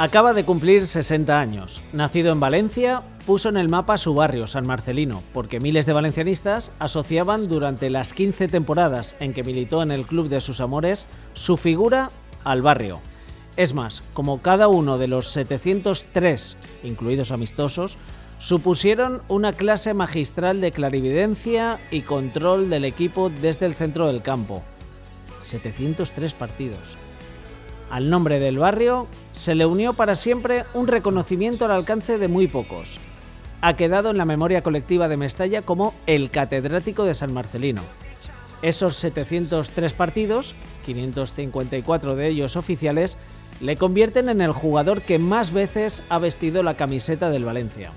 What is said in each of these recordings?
Acaba de cumplir 60 años. Nacido en Valencia, puso en el mapa su barrio, San Marcelino, porque miles de valencianistas asociaban durante las 15 temporadas en que militó en el club de sus amores su figura al barrio. Es más, como cada uno de los 703, incluidos amistosos, supusieron una clase magistral de clarividencia y control del equipo desde el centro del campo. 703 partidos. Al nombre del barrio se le unió para siempre un reconocimiento al alcance de muy pocos. Ha quedado en la memoria colectiva de Mestalla como el catedrático de San Marcelino. Esos 703 partidos, 554 de ellos oficiales, le convierten en el jugador que más veces ha vestido la camiseta del Valencia.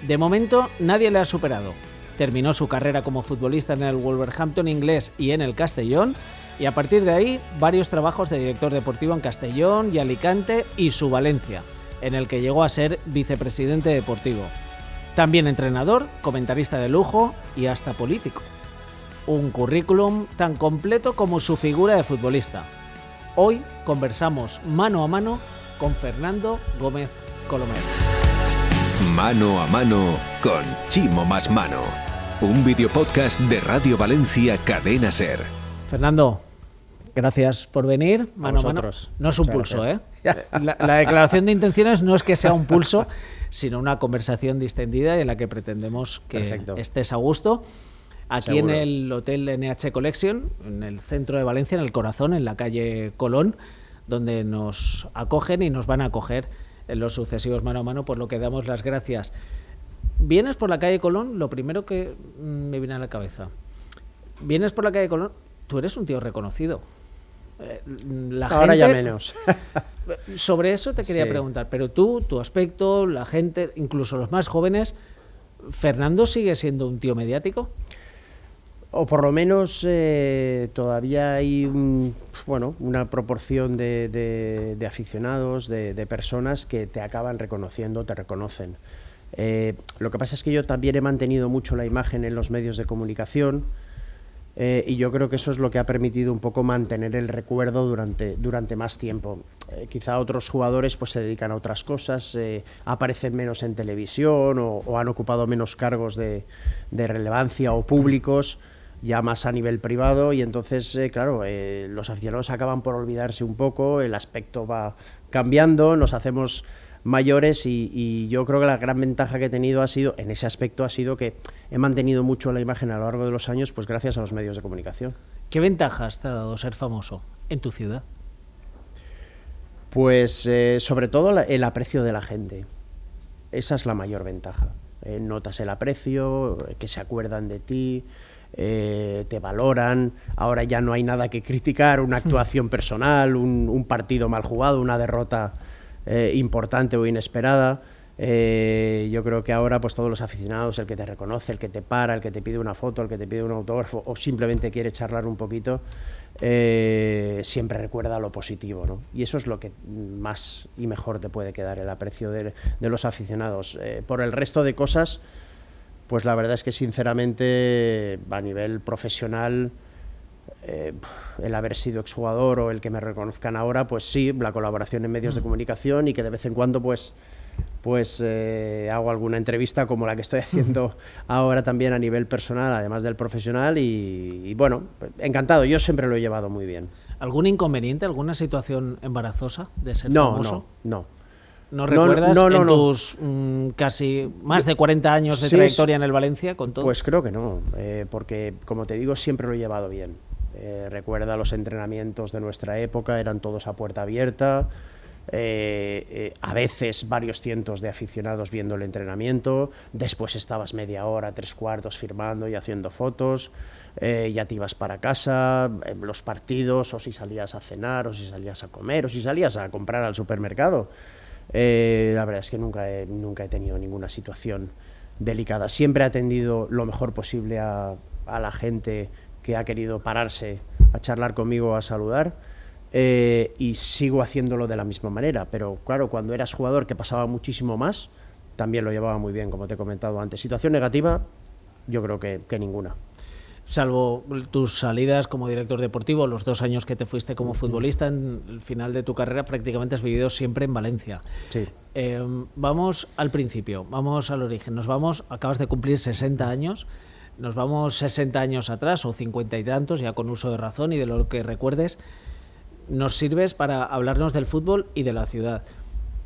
De momento nadie le ha superado. Terminó su carrera como futbolista en el Wolverhampton inglés y en el Castellón, y a partir de ahí varios trabajos de director deportivo en Castellón y Alicante y su Valencia, en el que llegó a ser vicepresidente deportivo. También entrenador, comentarista de lujo y hasta político. Un currículum tan completo como su figura de futbolista. Hoy conversamos mano a mano con Fernando Gómez Colomer. Mano a mano con Chimo Más Mano. Un videopodcast de Radio Valencia Cadena Ser. Fernando, gracias por venir. Mano a mano. No es un pulso, ¿eh? La declaración de intenciones no es que sea un pulso, sino una conversación distendida en la que pretendemos que estés a gusto. Aquí seguro. En el Hotel NH Collection, en el centro de Valencia, en el corazón, en la calle Colón, donde nos acogen y nos van a acoger en los sucesivos mano a mano, por lo que damos las gracias. Vienes por la calle Colón, lo primero que me viene a la cabeza. Vienes por la calle Colón, tú eres un tío reconocido. Ahora ya menos. Sobre eso te quería preguntar, pero tú, tu aspecto, la gente, incluso los más jóvenes, ¿Fernando sigue siendo un tío mediático? O por lo menos todavía hay una proporción de aficionados, de personas que te acaban reconociendo, te reconocen. Lo que pasa es que yo también he mantenido mucho la imagen en los medios de comunicación y yo creo que eso es lo que ha permitido un poco mantener el recuerdo durante más tiempo. Quizá otros jugadores pues se dedican a otras cosas, aparecen menos en televisión o han ocupado menos cargos de relevancia o públicos, ya más a nivel privado, y entonces, los aficionados acaban por olvidarse un poco, el aspecto va cambiando, nos hacemos mayores y yo creo que la gran ventaja que he tenido en ese aspecto ha sido que he mantenido mucho la imagen a lo largo de los años, pues gracias a los medios de comunicación. ¿Qué ventajas te ha dado ser famoso en tu ciudad? Pues sobre todo el aprecio de la gente. Esa es la mayor ventaja. Notas el aprecio, que se acuerdan de ti, te valoran. Ahora ya no hay nada que criticar, una actuación personal, un partido mal jugado, una derrota importante o inesperada. Yo creo que ahora pues todos los aficionados, el que te reconoce, el que te para, el que te pide una foto, el que te pide un autógrafo o simplemente quiere charlar un poquito, siempre recuerda lo positivo, ¿no? Y eso es lo que más y mejor te puede quedar, el aprecio de los aficionados. Por el resto de cosas, pues la verdad es que sinceramente a nivel profesional, el haber sido exjugador o el que me reconozcan ahora, pues sí, la colaboración en medios de comunicación y que de vez en cuando pues hago alguna entrevista como la que estoy haciendo ahora también a nivel personal, además del profesional, y bueno, encantado, yo siempre lo he llevado muy bien. ¿Algún inconveniente, alguna situación embarazosa de ser famoso? No. ¿No recuerdas tus casi más de 40 años de trayectoria en el Valencia con todo? Pues creo que no, porque como te digo, siempre lo he llevado bien. Recuerda los entrenamientos de nuestra época, eran todos a puerta abierta, a veces varios cientos de aficionados viendo el entrenamiento, después estabas media hora, 3/4 firmando y haciendo fotos, ya te ibas para casa, los partidos, o si salías a cenar, o si salías a comer, o si salías a comprar al supermercado. La verdad es que nunca he tenido ninguna situación delicada. Siempre he atendido lo mejor posible a la gente que ha querido pararse a charlar conmigo, a saludar, y sigo haciéndolo de la misma manera. Pero claro, cuando eras jugador, que pasaba muchísimo más, también lo llevaba muy bien, como te he comentado antes. Situación negativa, yo creo que ninguna. Salvo tus salidas como director deportivo, los 2 años que te fuiste como futbolista, en el final de tu carrera prácticamente has vivido siempre en Valencia. Sí. Vamos al principio, vamos al origen. Acabas de cumplir 60 años, nos vamos 60 años atrás o 50 y tantos, ya con uso de razón y de lo que recuerdes. Nos sirves para hablarnos del fútbol y de la ciudad.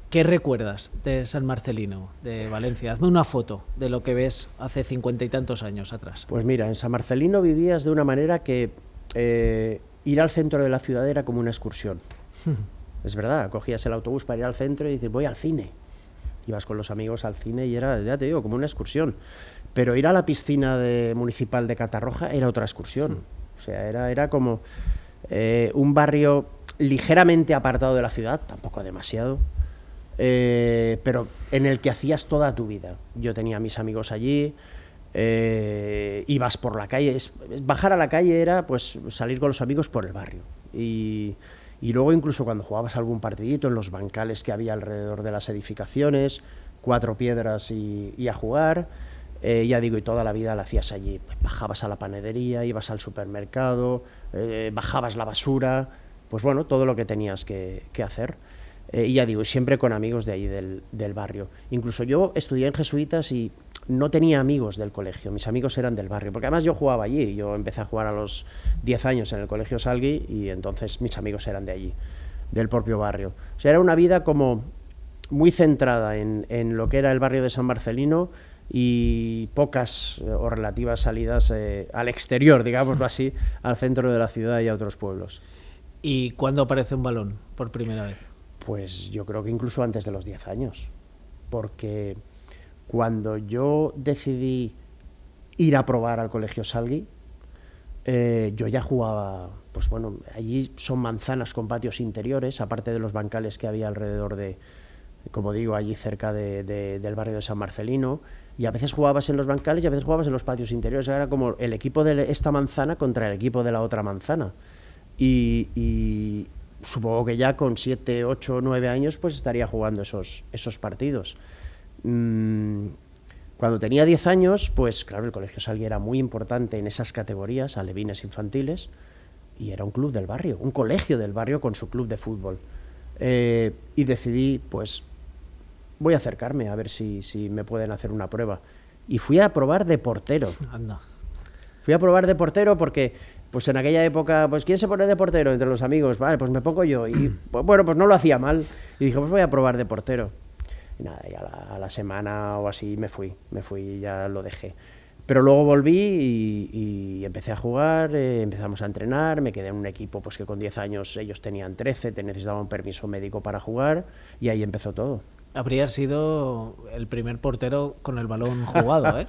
¿Qué recuerdas de San Marcelino, de Valencia? Hazme una foto de lo que ves hace 50 y tantos años atrás. Pues mira, en San Marcelino vivías de una manera que ir al centro de la ciudad era como una excursión. Es verdad, cogías el autobús para ir al centro y dices, voy al cine. Ibas con los amigos al cine y era, ya te digo, como una excursión. Pero ir a la piscina municipal de Catarroja era otra excursión. O sea, era como un barrio ligeramente apartado de la ciudad, tampoco demasiado, pero en el que hacías toda tu vida. Yo tenía a mis amigos allí, ibas por la calle, bajar a la calle era pues salir con los amigos por el barrio y luego incluso cuando jugabas algún partidito en los bancales que había alrededor de las edificaciones, 4 piedras y a jugar, ya digo, y toda la vida la hacías allí. Bajabas a la panadería, ibas al supermercado, bajabas la basura, pues bueno, todo lo que tenías que hacer. Y ya digo, siempre con amigos de ahí del barrio. Incluso yo estudié en jesuitas y no tenía amigos del colegio, mis amigos eran del barrio, porque además yo jugaba allí, yo empecé a jugar a los 10 años en el colegio Salgui y entonces mis amigos eran de allí, del propio barrio. O sea, era una vida como muy centrada en lo que era el barrio de San Marcelino y pocas o relativas salidas al exterior, digámoslo así, al centro de la ciudad y a otros pueblos. ¿Y cuándo aparece un balón por primera vez? Pues yo creo que incluso antes de los 10 años, porque cuando yo decidí ir a probar al colegio Salgui, yo ya jugaba, pues bueno, allí son manzanas con patios interiores, aparte de los bancales que había alrededor de, como digo, allí cerca del barrio de San Marcelino, y a veces jugabas en los bancales y a veces jugabas en los patios interiores, era como el equipo de esta manzana contra el equipo de la otra manzana, y supongo que ya con 7, 8, 9 años pues estaría jugando esos partidos. Cuando tenía 10 años, pues claro, el colegio Salgui era muy importante en esas categorías, alevines infantiles, y era un club del barrio, un colegio del barrio con su club de fútbol. Y decidí, pues, voy a acercarme a ver si me pueden hacer una prueba. Y fui a probar de portero. Anda. Fui a probar de portero porque, pues en aquella época, pues ¿quién se pone de portero entre los amigos? Vale, pues me pongo yo. Y pues, bueno, pues no lo hacía mal. Y dije, pues voy a probar de portero. Y nada, y a la semana o así me fui y ya lo dejé. Pero luego volví y empecé a jugar, empezamos a entrenar, me quedé en un equipo pues que con 10 años ellos tenían 13, te necesitaban un permiso médico para jugar y ahí empezó todo. Habrías sido el primer portero con el balón jugado, ¿eh?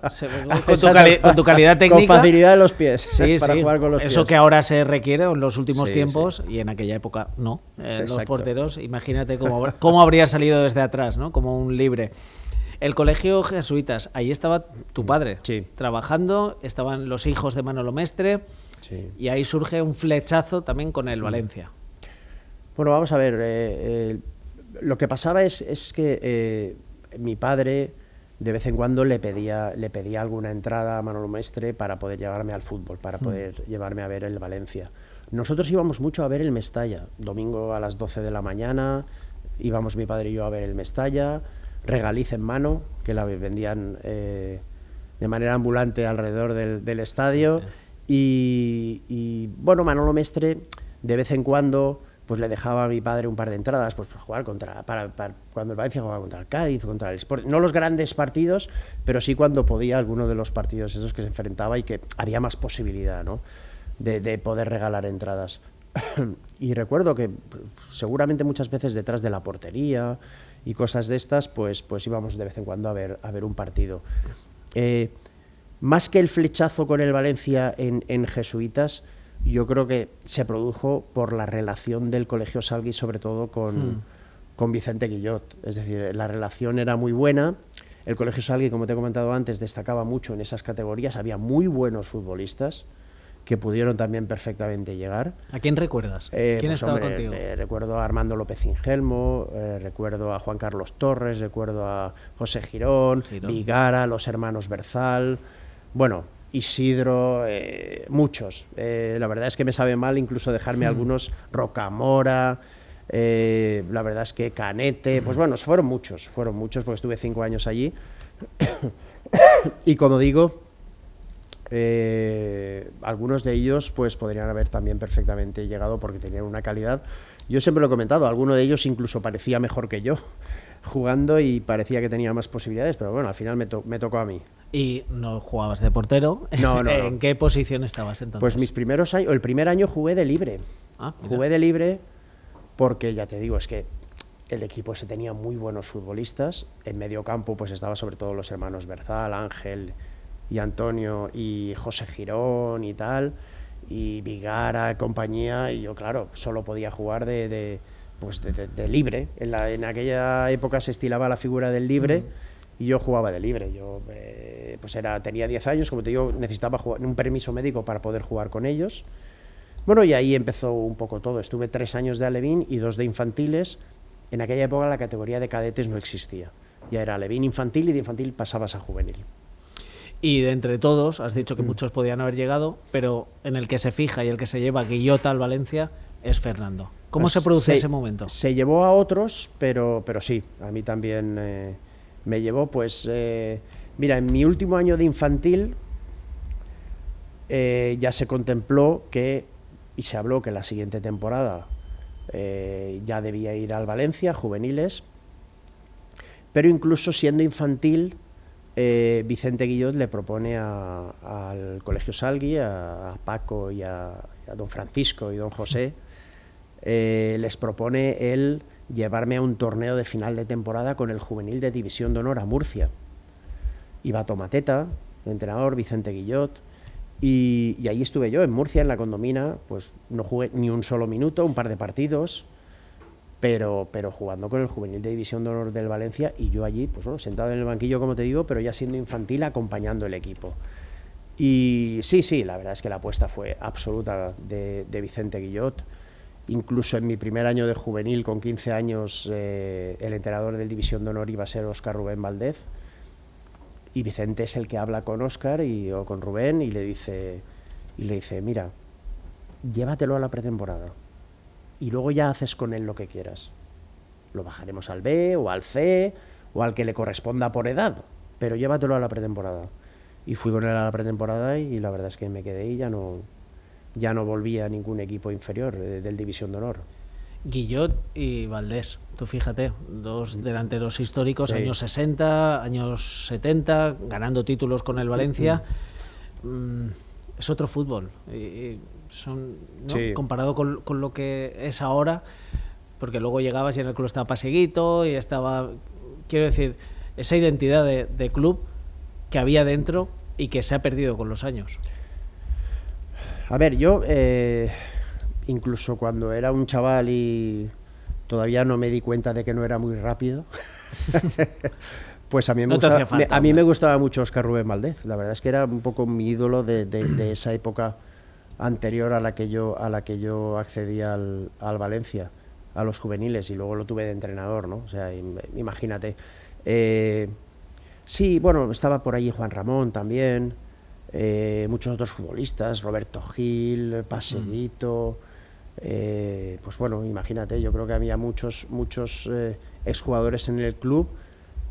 Con tu calidad técnica. Con facilidad de los pies, sí, para jugar con los eso pies. Que ahora se requiere en los últimos Sí, tiempos sí. y en aquella época no. Los Exacto. porteros, imagínate cómo habría salido desde atrás, ¿no? Como un libre. El colegio jesuitas, ahí estaba tu padre, Sí. trabajando, estaban los hijos de Manolo Mestre, Sí. y ahí surge un flechazo también con el Valencia. Bueno, vamos a ver, lo que pasaba es que mi padre de vez en cuando le pedía alguna entrada a Manolo Mestre para poder llevarme al fútbol, para poder llevarme a ver el Valencia. Nosotros íbamos mucho a ver el Mestalla, domingo a las 12 de la mañana, íbamos mi padre y yo a ver el Mestalla, regaliz en mano, que la vendían de manera ambulante alrededor del estadio, sí. Y bueno, Manolo Mestre de vez en cuando pues le dejaba a mi padre un par de entradas pues para jugar cuando el Valencia jugaba contra el Cádiz, contra el Sporting, no los grandes partidos, pero sí cuando podía alguno de los partidos esos que se enfrentaba y que había más posibilidad, ¿no? de poder regalar entradas. Y recuerdo que seguramente muchas veces detrás de la portería y cosas de estas, pues íbamos de vez en cuando a ver un partido. Más que el flechazo con el Valencia en jesuitas, yo creo que se produjo por la relación del colegio Salgui, sobre todo con Vicente Guillot. Es decir, la relación era muy buena. El colegio Salgui, como te he comentado antes, destacaba mucho en esas categorías. Había muy buenos futbolistas que pudieron también perfectamente llegar. ¿A quién recuerdas? ¿Quién pues, estaba hombre, contigo? Recuerdo a Armando López Ingelmo, recuerdo a Juan Carlos Torres, recuerdo a José Girón, Vigara, los hermanos Berzal, bueno, Isidro, muchos. La verdad es que me sabe mal incluso dejarme algunos, Rocamora, la verdad es que Canete, pues bueno, fueron muchos porque estuve 5 años allí. Y como digo, algunos de ellos pues podrían haber también perfectamente llegado porque tenían una calidad. Yo siempre lo he comentado, alguno de ellos incluso parecía mejor que yo jugando y parecía que tenía más posibilidades, pero bueno, al final me tocó a mí. ¿Y no jugabas de portero? No. ¿En qué posición estabas entonces? Pues mis primeros años, el primer año jugué de libre. Jugué de libre porque, ya te digo, es que el equipo ese tenía muy buenos futbolistas. En medio campo pues estaba sobre todo los hermanos Berzal, Ángel y Antonio y José Girón y tal, y Vigara, compañía, y yo claro, solo podía jugar de libre. En aquella época se estilaba la figura del libre y yo jugaba de libre. Yo tenía 10 años, como te digo, necesitaba un permiso médico para poder jugar con ellos. Bueno, y ahí empezó un poco todo. Estuve 3 años de alevín y 2 de infantiles. En aquella época la categoría de cadetes no existía. Ya era alevín infantil y de infantil pasabas a juvenil. Y de entre todos, has dicho que muchos podían haber llegado, pero en el que se fija y el que se lleva Guillot al Valencia es Fernando. ¿Cómo se produce ese momento? Se llevó a otros, pero sí, a mí también me llevó. Pues mira, en mi último año de infantil ya se contempló y se habló que la siguiente temporada ya debía ir al Valencia, juveniles, pero incluso siendo infantil, Vicente Guillot le propone al Colegio Salgui, a Paco y a don Francisco y don José, les propone él llevarme a un torneo de final de temporada con el juvenil de División de Honor a Murcia. Iba Tomateta, el entrenador, Vicente Guillot, y ahí estuve yo, en Murcia, en la Condomina. Pues no jugué ni un solo minuto, un par de partidos, pero jugando con el juvenil de División de Honor del Valencia, y yo allí, pues bueno, sentado en el banquillo, como te digo, pero ya siendo infantil, acompañando el equipo. Y sí, la verdad es que la apuesta fue absoluta de Vicente Guillot. Incluso en mi primer año de juvenil, con 15 años, el entrenador del División de Honor iba a ser Óscar Rubén Valdez, y Vicente es el que habla con Óscar o con Rubén y le dice, mira, llévatelo a la pretemporada y luego ya haces con él lo que quieras. Lo bajaremos al B o al C o al que le corresponda por edad, pero llévatelo a la pretemporada. Y fui con él a la pretemporada y la verdad es que me quedé y ya no volví a ningún equipo inferior del División de Honor. Guillot y Valdés, tú fíjate, 2 delanteros históricos, Sí. Años 60, años 70, ganando títulos con el Valencia. Es otro fútbol, ¿no? Sí. Comparado con lo que es ahora, porque luego llegabas y en el club estaba Paseguito y estaba, quiero decir, esa identidad de club que había dentro y que se ha perdido con los años. A ver, yo incluso cuando era un chaval y todavía no me di cuenta de que no era muy rápido, pues a mí me gustaba mucho Óscar Rubén Valdez. La verdad es que era un poco mi ídolo de esa época anterior a la que yo accedí al Valencia, a los juveniles, y luego lo tuve de entrenador, ¿no? O sea, imagínate. Sí, bueno, estaba por allí Juan Ramón también, muchos otros futbolistas, Roberto Gil, Paseguito. Pues bueno, imagínate, yo creo que había muchos exjugadores en el club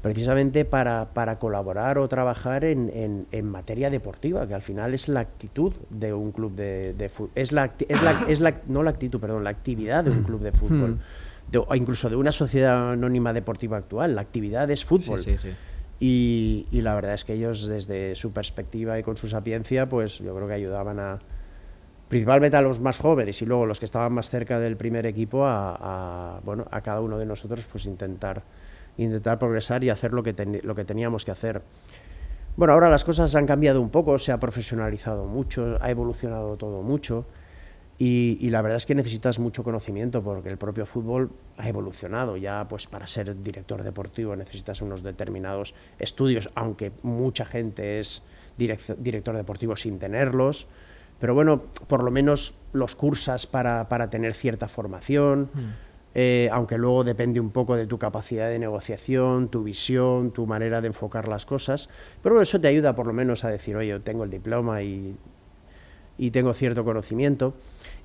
precisamente para colaborar o trabajar en materia deportiva, que al final es la actitud de un club de fútbol, la actividad de un club de fútbol, o incluso de una sociedad anónima deportiva actual. La actividad es fútbol. Sí. Y la verdad es que ellos, desde su perspectiva y con su sapiencia, pues yo creo que ayudaban principalmente a los más jóvenes y luego los que estaban más cerca del primer equipo a cada uno de nosotros pues intentar progresar y hacer lo que teníamos que hacer. Bueno, ahora las cosas han cambiado un poco, se ha profesionalizado mucho, ha evolucionado todo mucho, y la verdad es que necesitas mucho conocimiento porque el propio fútbol ha evolucionado. Ya pues para ser director deportivo necesitas unos determinados estudios, aunque mucha gente es director deportivo sin tenerlos. Pero bueno, por lo menos los cursas para tener cierta formación. aunque luego depende un poco de tu capacidad de negociación, tu visión, tu manera de enfocar las cosas, pero eso te ayuda por lo menos a decir, oye, yo tengo el diploma y tengo cierto conocimiento.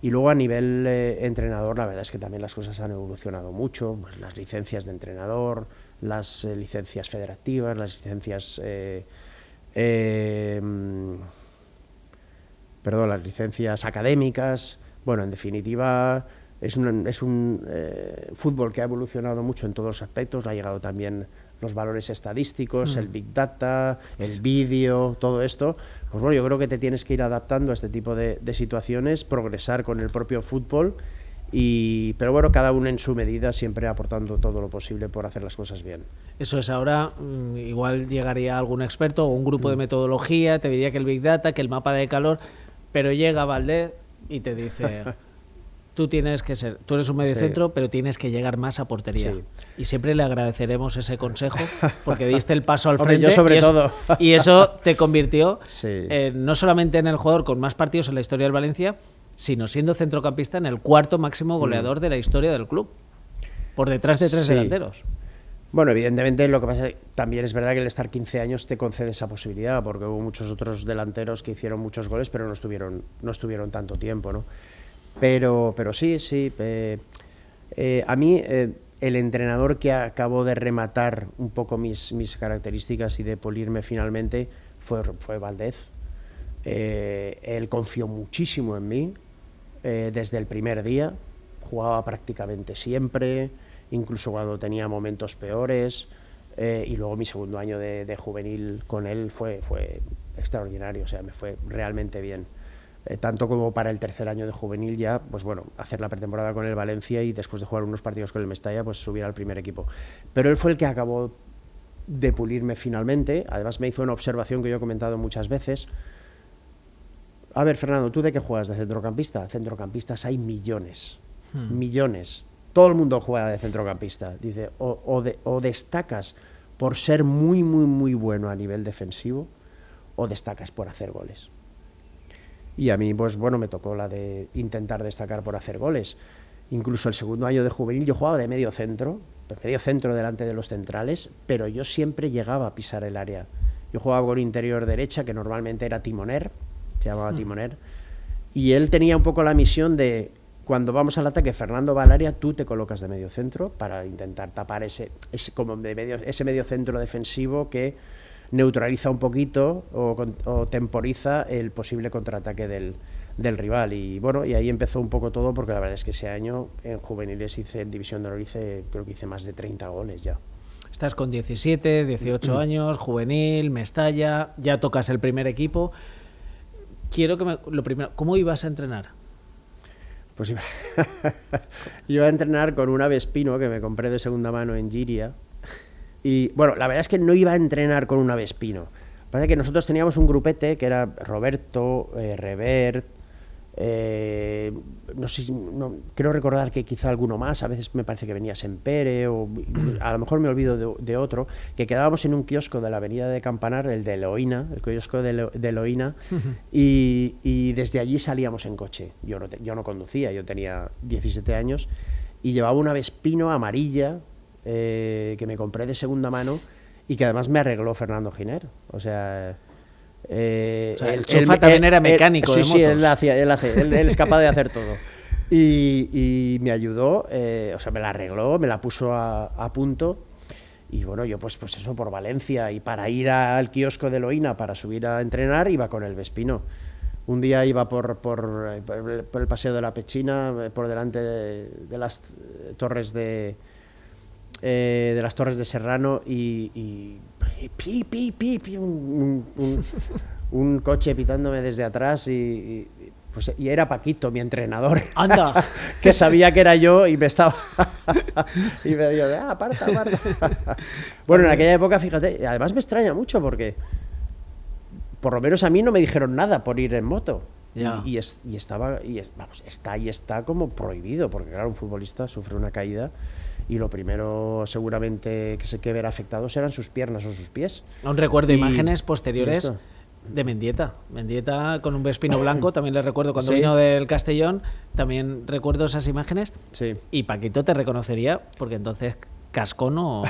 Y luego a nivel entrenador, la verdad es que también las cosas han evolucionado mucho, pues las licencias de entrenador, las licencias federativas, las licencias las licencias académicas. Bueno, en definitiva, es un fútbol que ha evolucionado mucho en todos los aspectos. Ha llegado también los valores estadísticos, el Big Data, el vídeo, todo esto. Pues bueno, yo creo que te tienes que ir adaptando a este tipo de situaciones, progresar con el propio fútbol, pero bueno, cada uno en su medida, siempre aportando todo lo posible por hacer las cosas bien. Eso es, ahora igual llegaría algún experto o un grupo de metodología, te diría que el Big Data, que el mapa de calor, pero llega Valdés y te dice... Tú eres un mediocentro, pero tienes que llegar más a portería. Sí. Y siempre le agradeceremos ese consejo, porque diste el paso al frente. Hombre, yo sobre todo. Y eso te convirtió sí. No solamente en el jugador con más partidos en la historia del Valencia, sino siendo centrocampista en el cuarto máximo goleador de la historia del club, por detrás de 3 delanteros. Bueno, evidentemente lo que pasa es que también es verdad que el estar 15 años te concede esa posibilidad, porque hubo muchos otros delanteros que hicieron muchos goles, pero no estuvieron tanto tiempo, ¿no? Pero sí. A mí el entrenador que acabó de rematar un poco mis características y de pulirme finalmente fue Valdés. Él confió muchísimo en mí desde el primer día. Jugaba prácticamente siempre, incluso cuando tenía momentos peores. Y luego mi segundo año de juvenil con él fue extraordinario, o sea, me fue realmente bien. Tanto como para el tercer año de juvenil ya, pues bueno, hacer la pretemporada con el Valencia y después de jugar unos partidos con el Mestalla, pues subir al primer equipo. Pero él fue el que acabó de pulirme finalmente. Además me hizo una observación que yo he comentado muchas veces. A ver, Fernando, ¿tú de qué juegas? ¿De centrocampista? Centrocampistas hay millones, millones. Todo el mundo juega de centrocampista. Dice, o destacas por ser muy, muy, muy bueno a nivel defensivo, o destacas por hacer goles. Y a mí, pues bueno, me tocó la de intentar destacar por hacer goles. Incluso el segundo año de juvenil yo jugaba de medio centro delante de los centrales, pero yo siempre llegaba a pisar el área. Yo jugaba con interior derecha, que normalmente era timoner, se llamaba timoner, y él tenía un poco la misión de, cuando vamos al ataque, Fernando va al área, tú te colocas de medio centro para intentar tapar ese medio centro defensivo que neutraliza un poquito o temporiza el posible contraataque del rival. Y bueno, y ahí empezó un poco todo, porque la verdad es que ese año en juveniles en División de Honor creo que hice más de 30 goles ya. Estás con 17, 18 años, juvenil, Mestalla, ya tocas el primer equipo. Quiero que lo primero, ¿cómo ibas a entrenar? Pues iba a entrenar con un Vespino que me compré de segunda mano en Giria. Y bueno, la verdad es que no iba a entrenar con un Vespino. Lo que pasa es que nosotros teníamos un grupete que era Roberto, Revert, creo recordar que quizá alguno más, a veces me parece que venía Sempere, o a lo mejor me olvido de otro, que quedábamos en un kiosco de la avenida de Campanar, el de Eloína, el kiosco de Eloína, y desde allí salíamos en coche. Yo no conducía, yo tenía 17 años, y llevaba una Vespino amarilla, que me compré de segunda mano y que además me arregló Fernando Giner. O sea, el Chufa también era mecánico de motos. Sí, él es capaz de hacer todo. Y me ayudó, o sea, me la arregló, me la puso a punto. Y bueno, yo pues eso, por Valencia, y para ir al kiosco de Eloína para subir a entrenar, iba con el Vespino. Un día iba por el paseo de la Pechina, por delante de las torres de las Torres de Serrano, y un coche pitándome desde atrás, y era Paquito, mi entrenador. ¡Anda! Que sabía que era yo y me estaba y me dijo, aparta. Bueno, en aquella época, fíjate, además me extraña mucho porque por lo menos a mí no me dijeron nada por ir en moto. Yeah. Está como prohibido, porque claro, un futbolista sufre una caída y lo primero seguramente que verá afectados serán sus piernas o sus pies. Aún recuerdo imágenes posteriores De Mendieta con un vespino blanco, también le recuerdo cuando Sí. vino del Castellón, también recuerdo esas imágenes. Sí. Y Paquito te reconocería, porque entonces casco no...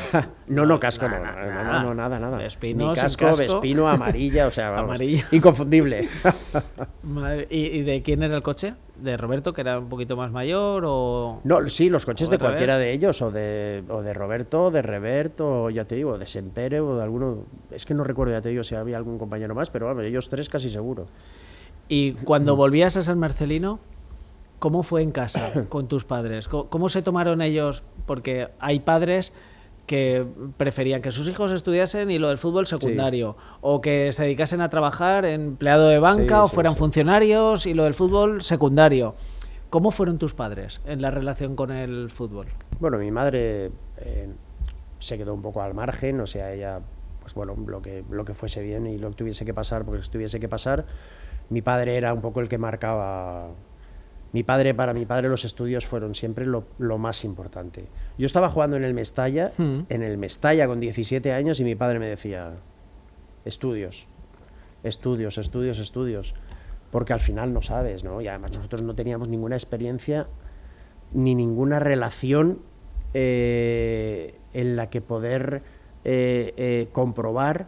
No, casco no, nada. Vespino, Ni sin casco, casco. Vespino, amarilla, o sea, vamos, Amarilla. inconfundible. Madre- ¿Y de quién era el coche? ¿De Roberto, que era un poquito más mayor, o...? No, sí, los coches O de otra cualquiera vez. de ellos, o de Roberto, de Reverto, o ya te digo, de Sempere, o de alguno, es que no recuerdo, ya te digo, si había algún compañero más, pero vamos, ellos tres casi seguro. Y cuando volvías a San Marcelino, ¿cómo fue en casa con tus padres? ¿Cómo se tomaron ellos? Porque hay padres que preferían que sus hijos estudiasen y lo del fútbol secundario, o que se dedicasen a trabajar empleado de banca Sí, o sí, fueran sí. funcionarios y lo del fútbol secundario. ¿Cómo fueron tus padres en la relación con el fútbol? Bueno, mi madre se quedó un poco al margen, o sea, ella, pues bueno, lo que fuese bien y lo que tuviese que pasar, porque tuviese que pasar. Mi padre era un poco el que marcaba. Para mi padre los estudios fueron siempre lo más importante. Yo estaba jugando en el Mestalla con 17 años y mi padre me decía, estudios, porque al final no sabes, ¿no? Y además nosotros no teníamos ninguna experiencia ni ninguna relación en la que poder comprobar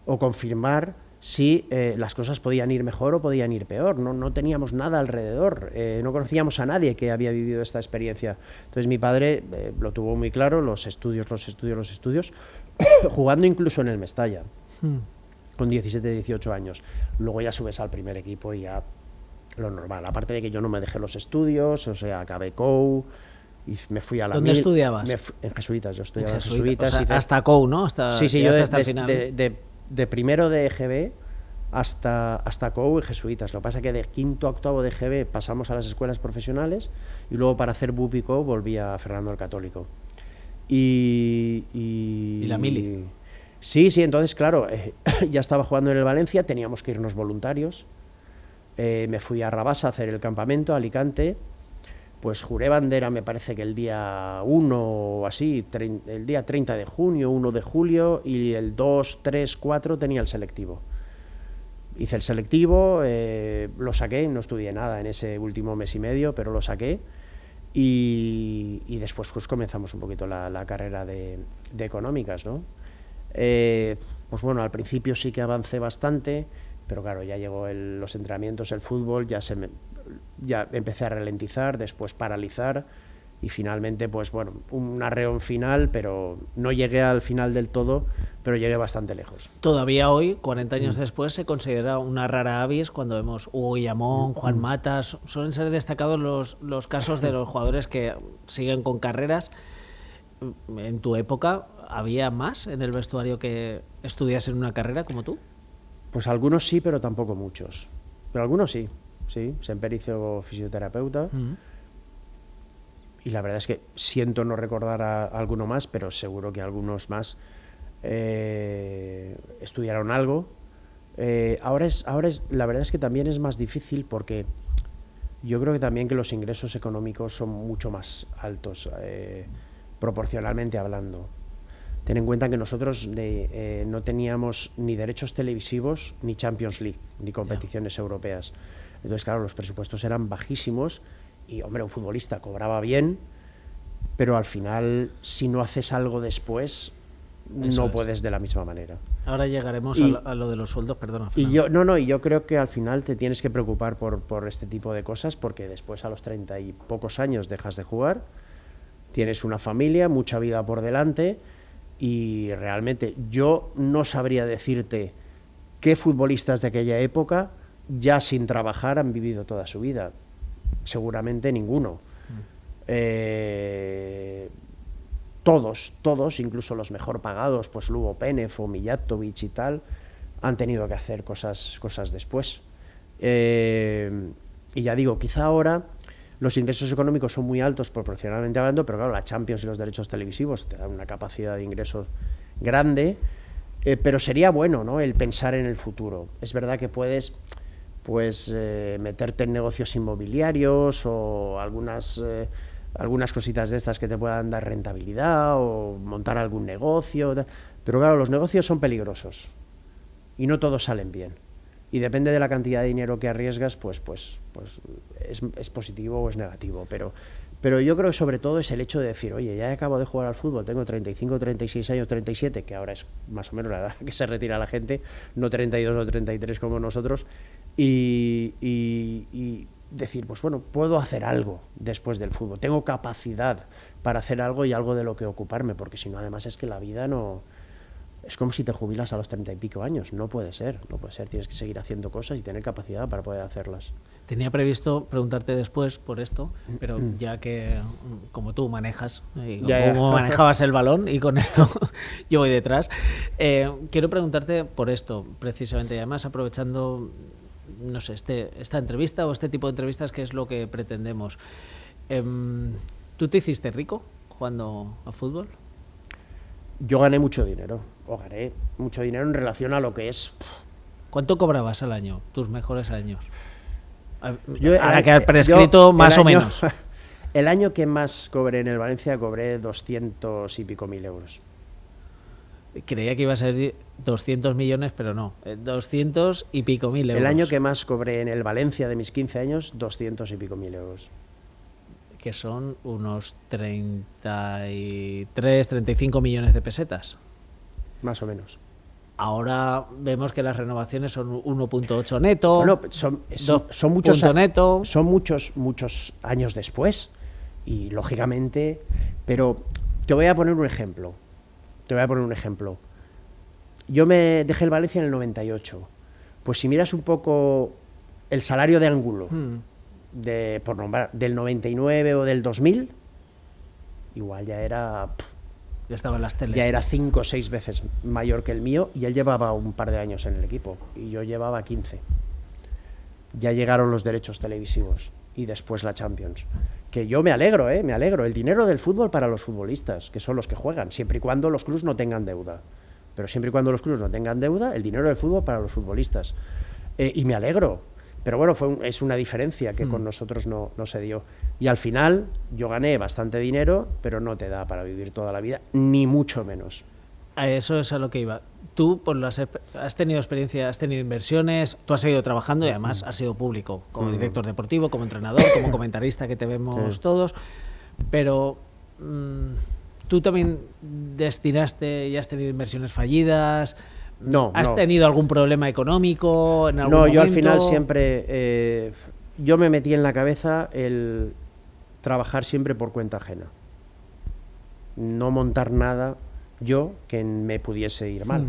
o confirmar si las cosas podían ir mejor o podían ir peor. No teníamos nada alrededor, no conocíamos a nadie que había vivido esta experiencia. Entonces mi padre lo tuvo muy claro, los estudios, jugando incluso en el Mestalla, con 17, 18 años. Luego ya subes al primer equipo y ya lo normal. Aparte de que yo no me dejé los estudios, o sea, acabé COU y me fui a la ¿Dónde estudiabas? En Jesuitas, yo estudiaba en Jesuitas, Jesuitas. o sea, hice- hasta COU, ¿no? Hasta, Sí, yo llegaste hasta el final. de primero de EGB hasta COU y Jesuitas. Lo que pasa es que de quinto a octavo de EGB pasamos a las escuelas profesionales y luego para hacer BUP y COU volví a Fernando el Católico. ¿Y la mili? Sí, entonces, claro, ya estaba jugando en el Valencia, teníamos que irnos voluntarios. Me fui a Rabasa a hacer el campamento, a Alicante. Pues juré bandera, me parece que el día 1 o así, el día 30 de junio, 1 de julio, y el 2, 3, 4 tenía el selectivo. Hice el selectivo, lo saqué, no estudié nada en ese último mes y medio, pero lo saqué. Y después pues comenzamos un poquito la carrera de económicas, ¿no? Pues bueno, al principio sí que avancé bastante, pero claro, ya llegó los entrenamientos, el fútbol, ya empecé a ralentizar, después paralizar y finalmente, pues bueno, un arreón final, pero no llegué al final del todo, pero llegué bastante lejos. Todavía hoy, 40 años después, se considera una rara avis cuando vemos Hugo Guillamón, Juan Matas. Suelen ser destacados los casos de los jugadores que siguen con carreras. En tu época, ¿había más en el vestuario que estudiasen una carrera como tú? Pues algunos sí, pero tampoco muchos. Pero algunos sí. Semper hizo fisioterapeuta. Y la verdad es que siento no recordar a alguno más, pero seguro que algunos más estudiaron algo. Ahora la verdad es que también es más difícil porque yo creo que también que los ingresos económicos son mucho más altos, proporcionalmente hablando. Ten en cuenta que nosotros no teníamos ni derechos televisivos, ni Champions League, ni competiciones europeas. Entonces, claro, los presupuestos eran bajísimos y, hombre, un futbolista cobraba bien, pero al final, si no haces algo después, no puedes de la misma manera. Ahora llegaremos a lo de los sueldos, perdona, Fernando. Y yo creo que al final te tienes que preocupar por este tipo de cosas, porque después a los 30 y pocos años dejas de jugar, tienes una familia, mucha vida por delante, y realmente yo no sabría decirte qué futbolistas de aquella época ya sin trabajar han vivido toda su vida. Seguramente ninguno. Todos, incluso los mejor pagados, pues Lugo Penef o Mijatovic y tal, han tenido que hacer cosas después. Y ya digo, quizá ahora los ingresos económicos son muy altos proporcionalmente hablando, pero claro, la Champions y los derechos televisivos te dan una capacidad de ingresos grande, pero sería bueno, ¿no?, el pensar en el futuro. Es verdad que puedes meterte en negocios inmobiliarios o algunas cositas de estas que te puedan dar rentabilidad o montar algún negocio, pero claro, los negocios son peligrosos y no todos salen bien. Y depende de la cantidad de dinero que arriesgas, pues es positivo o es negativo. Pero yo creo que sobre todo es el hecho de decir, oye, ya acabo de jugar al fútbol, tengo 35, 36 años, 37, que ahora es más o menos la edad que se retira la gente, no 32 o 33 como nosotros, y decir, pues bueno, puedo hacer algo después del fútbol, tengo capacidad para hacer algo y algo de lo que ocuparme, porque si no, además es que la vida no... Es como si te jubilas a los 30 y pico años, no puede ser, tienes que seguir haciendo cosas y tener capacidad para poder hacerlas. Tenía previsto preguntarte después por esto, pero ya que como tú manejas, y como manejabas el balón y con esto yo voy detrás, quiero preguntarte por esto, precisamente, y además aprovechando, no sé, esta entrevista o este tipo de entrevistas, que es lo que pretendemos. ¿Tú te hiciste rico jugando a fútbol? Yo gané mucho dinero en relación a lo que es... ¿Cuánto cobrabas al año, tus mejores años? Ahora que has prescrito, más o menos. El año que más cobré en el Valencia, cobré 200 y pico mil euros. Creía que iba a ser 200 millones, pero no, 200 y pico mil euros. El año que más cobré en el Valencia de mis 15 años, 200 y pico mil euros. Que son unos 33, 35 millones de pesetas. Más o menos. Ahora vemos que las renovaciones son 1.8 neto. Bueno, son muchos neto. Son muchos años después. Y lógicamente, pero te voy a poner un ejemplo. Yo me dejé el Valencia en el 98. Pues si miras un poco el salario de Angulo, por nombrar, del 99 o del 2000, igual ya era... Ya estaba en las teles. Ya era 5 o 6 veces mayor que el mío, y él llevaba un par de años en el equipo y yo llevaba 15. Ya llegaron los derechos televisivos y después la Champions. Que yo me alegro. El dinero del fútbol para los futbolistas, que son los que juegan, siempre y cuando los clubs no tengan deuda. Pero siempre y cuando los clubs no tengan deuda, el dinero del fútbol para los futbolistas. Y me alegro. Pero bueno, es una diferencia que con nosotros no se dio. Y al final yo gané bastante dinero, pero no te da para vivir toda la vida, ni mucho menos. A eso es a lo que iba. Tú has tenido experiencia, has tenido inversiones, tú has seguido trabajando y además has sido público, como director deportivo, como entrenador, como comentarista, que te vemos todos. Pero tú también destinaste y has tenido inversiones fallidas. No. ¿Has tenido algún problema económico en algún momento? Yo al final siempre... yo me metí en la cabeza el trabajar siempre por cuenta ajena. No montar nada yo que me pudiese ir mal.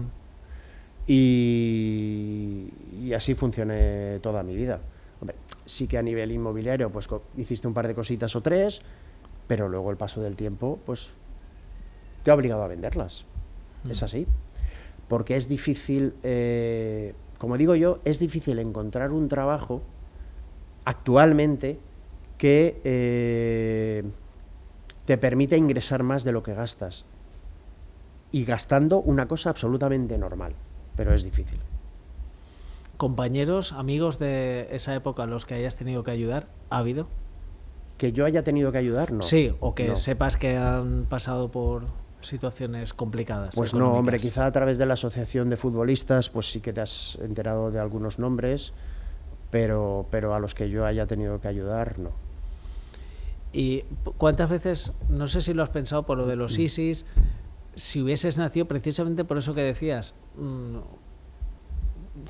Y así funcioné toda mi vida. Hombre, sí que a nivel inmobiliario pues hiciste un par de cositas o tres, pero luego el paso del tiempo pues te ha obligado a venderlas. Es así. Porque es difícil, como digo yo, es difícil encontrar un trabajo actualmente que te permita ingresar más de lo que gastas. Y gastando una cosa absolutamente normal, pero es difícil. ¿Compañeros, amigos de esa época a los que hayas tenido que ayudar, ha habido? ¿Que yo haya tenido que ayudar? No. Sí, o que sepas que han pasado por situaciones complicadas. Pues económicas. No, hombre, quizá a través de la asociación de futbolistas, pues sí que te has enterado de algunos nombres, pero a los que yo haya tenido que ayudar, no. ¿Y cuántas veces, no sé si lo has pensado por lo de los ISIS, si hubieses nacido precisamente por eso que decías,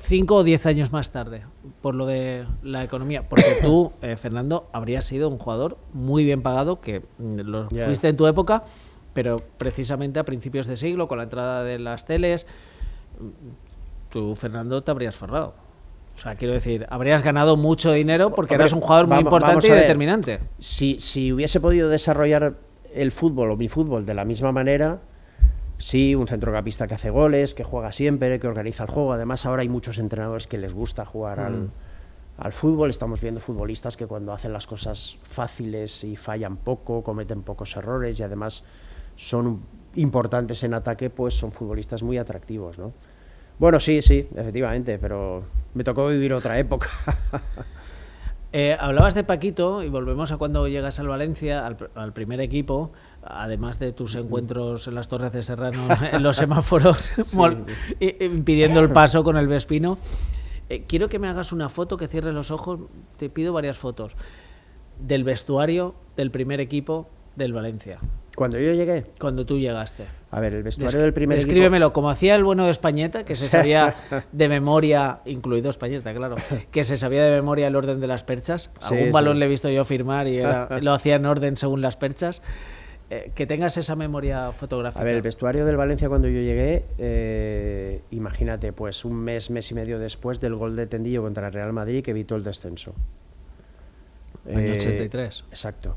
5 o 10 años más tarde, por lo de la economía? Porque tú, Fernando, habrías sido un jugador muy bien pagado, que lo fuiste en tu época, pero precisamente a principios de siglo, con la entrada de las teles, tú, Fernando, te habrías forrado. O sea, quiero decir, habrías ganado mucho dinero porque eras un jugador muy importante y determinante. Si hubiese podido desarrollar el fútbol o mi fútbol de la misma manera, sí, un centrocampista que hace goles, que juega siempre, que organiza el juego. Además, ahora hay muchos entrenadores que les gusta jugar al fútbol. Estamos viendo futbolistas que cuando hacen las cosas fáciles y fallan poco, cometen pocos errores y además son importantes en ataque, pues son futbolistas muy atractivos, ¿no? Bueno, sí, efectivamente, pero me tocó vivir otra época. Hablabas de Paquito y volvemos a cuando llegas al Valencia, al primer equipo, además de tus encuentros en las Torres de Serrano, en los semáforos, impidiendo el paso con el Vespino. Quiero que me hagas una foto, que cierres los ojos, te pido varias fotos del vestuario del primer equipo del Valencia. Cuando yo llegué, Cuando tú llegaste. a ver, el vestuario del primer equipo... Descríbemelo, como hacía el bueno de Españeta, que se sabía de memoria, incluido Españeta, claro, que se sabía de memoria el orden de las perchas. Algún balón le he visto yo firmar y lo hacía en orden según las perchas. Que tengas esa memoria fotográfica. A ver, el vestuario del Valencia cuando yo llegué, imagínate, pues un mes y medio después del gol de Tendillo contra el Real Madrid que evitó el descenso. Año 83. Exacto.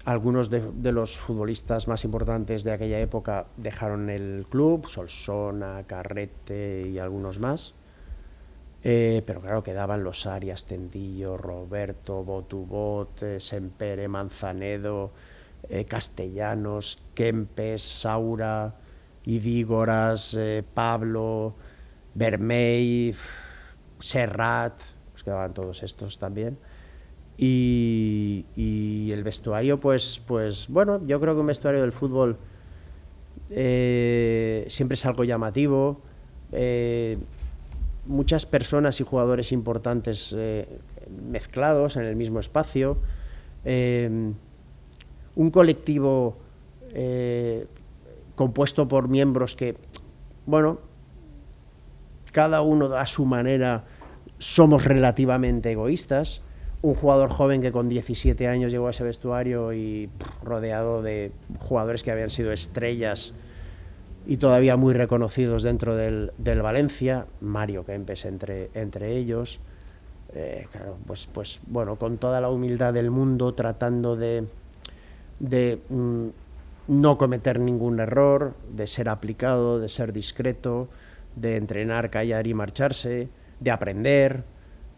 Algunos de los futbolistas más importantes de aquella época dejaron el club, Solsona, Carrete y algunos más. Pero claro, quedaban los Arias, Tendillo, Roberto, Botubot, Sempere, Manzanedo, Castellanos, Kempes, Saura, Idígoras, Pablo, Vermey, Serrat, pues quedaban todos estos también. Y el vestuario, pues bueno, yo creo que un vestuario del fútbol siempre es algo llamativo. Muchas personas y jugadores importantes mezclados en el mismo espacio, un colectivo compuesto por miembros que, bueno, cada uno a su manera somos relativamente egoístas. Un jugador joven que con 17 años llegó a ese vestuario y rodeado de jugadores que habían sido estrellas y todavía muy reconocidos dentro del Valencia, Mario Kempes entre ellos, claro, pues bueno, con toda la humildad del mundo, tratando de no cometer ningún error, de ser aplicado, de ser discreto, de entrenar, callar y marcharse, de aprender,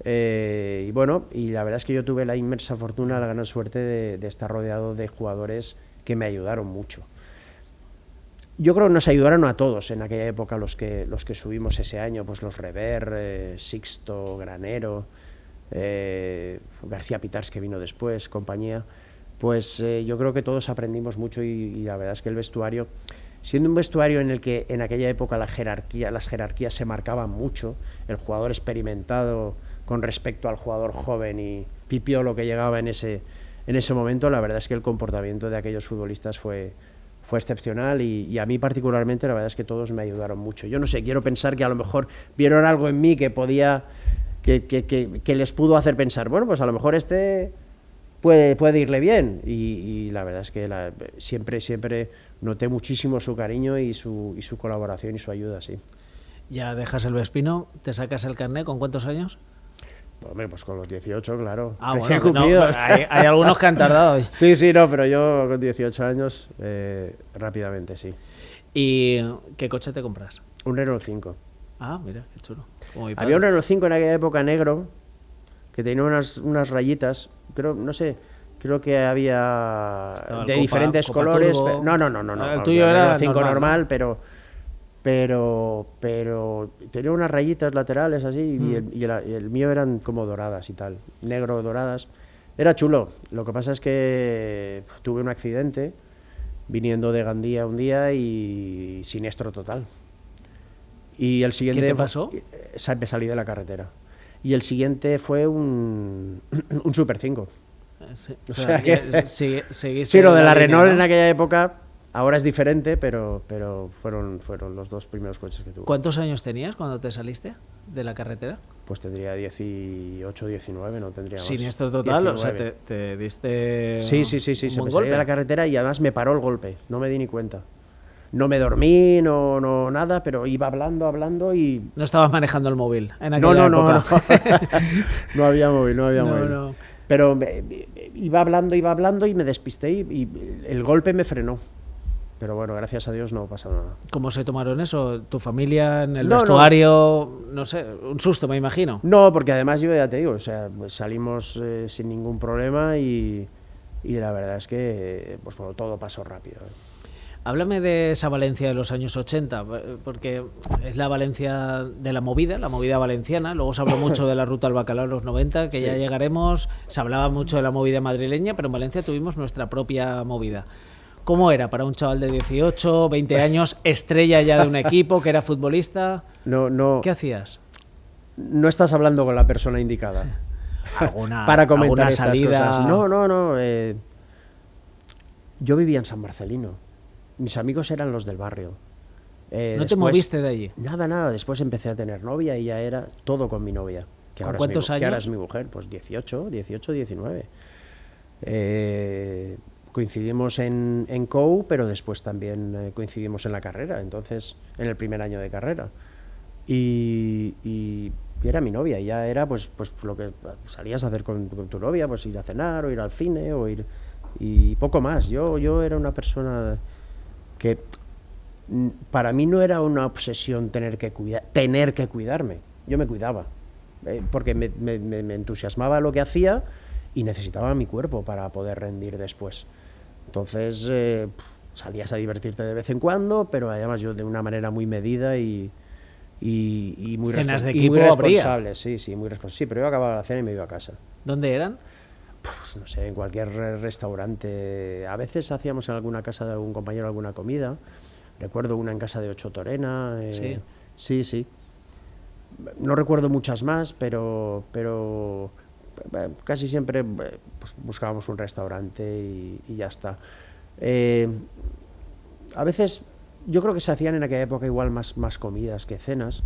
y bueno, y la verdad es que yo tuve la inmensa fortuna, la gran suerte de estar rodeado de jugadores que me ayudaron mucho. Yo creo que nos ayudaron a todos en aquella época los que subimos ese año, pues los Rever, Sixto, Granero, García Pitars que vino después, compañía, pues yo creo que todos aprendimos mucho y la verdad es que el vestuario, siendo un vestuario en el que en aquella época las jerarquías se marcaban mucho, el jugador experimentado con respecto al jugador joven y pipiolo que llegaba en ese momento, la verdad es que el comportamiento de aquellos futbolistas fue excepcional y a mí particularmente la verdad es que todos me ayudaron mucho. Yo no sé, quiero pensar que a lo mejor vieron algo en mí que podía, que les pudo hacer pensar, bueno, pues a lo mejor este puede irle bien y la verdad es que siempre noté muchísimo su cariño y su colaboración y su ayuda, sí. Ya dejas el Vespino, te sacas el carnet, ¿con cuántos años? Hombre, pues con los 18, claro. Bueno, no, hay algunos que han tardado. Sí, no, pero yo con 18 años, rápidamente, sí. ¿Y qué coche te compras? Un Renault 5. Ah, mira, qué chulo. Había un Renault 5 en aquella época negro, que tenía unas rayitas, creo que había de diferentes colores. No. El tuyo era el 5 normal, ¿no? pero tenía unas rayitas laterales así y el mío eran como doradas y tal, negro doradas. Era chulo. Lo que pasa es que tuve un accidente viniendo de Gandía un día y siniestro total. Y el siguiente, ¿Qué te pasó? Me salí de la carretera. Y el siguiente fue un Super 5. Sí, o sea que sí, lo de la Renault, ¿no? En aquella época, ahora es diferente, pero fueron los dos primeros coches que tuve. ¿Cuántos años tenías cuando te saliste de la carretera? Pues tendría 18, 19, no tendría más. Siniestro total, 19. o sea, te diste Sí, un buen me salí golpe de la carretera y además me paró el golpe, no me di ni cuenta. No me dormí, no nada, pero iba hablando y... No estabas manejando el móvil en aquella época. No había móvil. No. Pero iba hablando y me despisté y el golpe me frenó. Pero bueno, gracias a Dios no pasa nada. ¿Cómo se tomaron eso? ¿Tu familia en el vestuario? No sé, un susto, me imagino. No, porque además yo ya te digo, o sea, pues salimos sin ningún problema y la verdad es que pues bueno, todo pasó rápido. Háblame de esa Valencia de los años 80, porque es la Valencia de la movida valenciana. Luego se habló mucho de la ruta al bacalao en los 90, que sí. Ya llegaremos. Se hablaba mucho de la movida madrileña, pero en Valencia tuvimos nuestra propia movida. ¿Cómo era para un chaval de 18, 20 años, estrella ya de un equipo, que era futbolista? No, ¿Qué hacías? no estás hablando con la persona indicada para comentar estas salida? cosas. No. Yo vivía en San Marcelino. Mis amigos eran los del barrio. ¿No te moviste de allí? Nada. Después empecé a tener novia y ya era todo con mi novia. ¿Con cuántos años? Que ahora es mi mujer, pues 18, 19. Coincidimos en COU, pero después también coincidimos en la carrera, entonces, en el primer año de carrera. Y era mi novia, y ya era pues lo que salías a hacer con tu novia, pues ir a cenar, o ir al cine, y poco más. Yo era una persona que para mí no era una obsesión tener que cuidarme. Yo me cuidaba, porque me entusiasmaba lo que hacía y necesitaba mi cuerpo para poder rendir después. Entonces salías a divertirte de vez en cuando, pero además yo de una manera muy medida y muy, ¿Cenas de y equipo muy responsable. habría? Sí, muy responsable. Sí, pero yo acababa la cena y me iba a casa. ¿Dónde eran? Pues no sé, en cualquier restaurante. A veces hacíamos en alguna casa de algún compañero alguna comida. Recuerdo una en casa de Ocho Torena. Sí. No recuerdo muchas más, pero casi siempre pues, buscábamos un restaurante y ya está. A veces yo creo que se hacían en aquella época igual más comidas que cenas.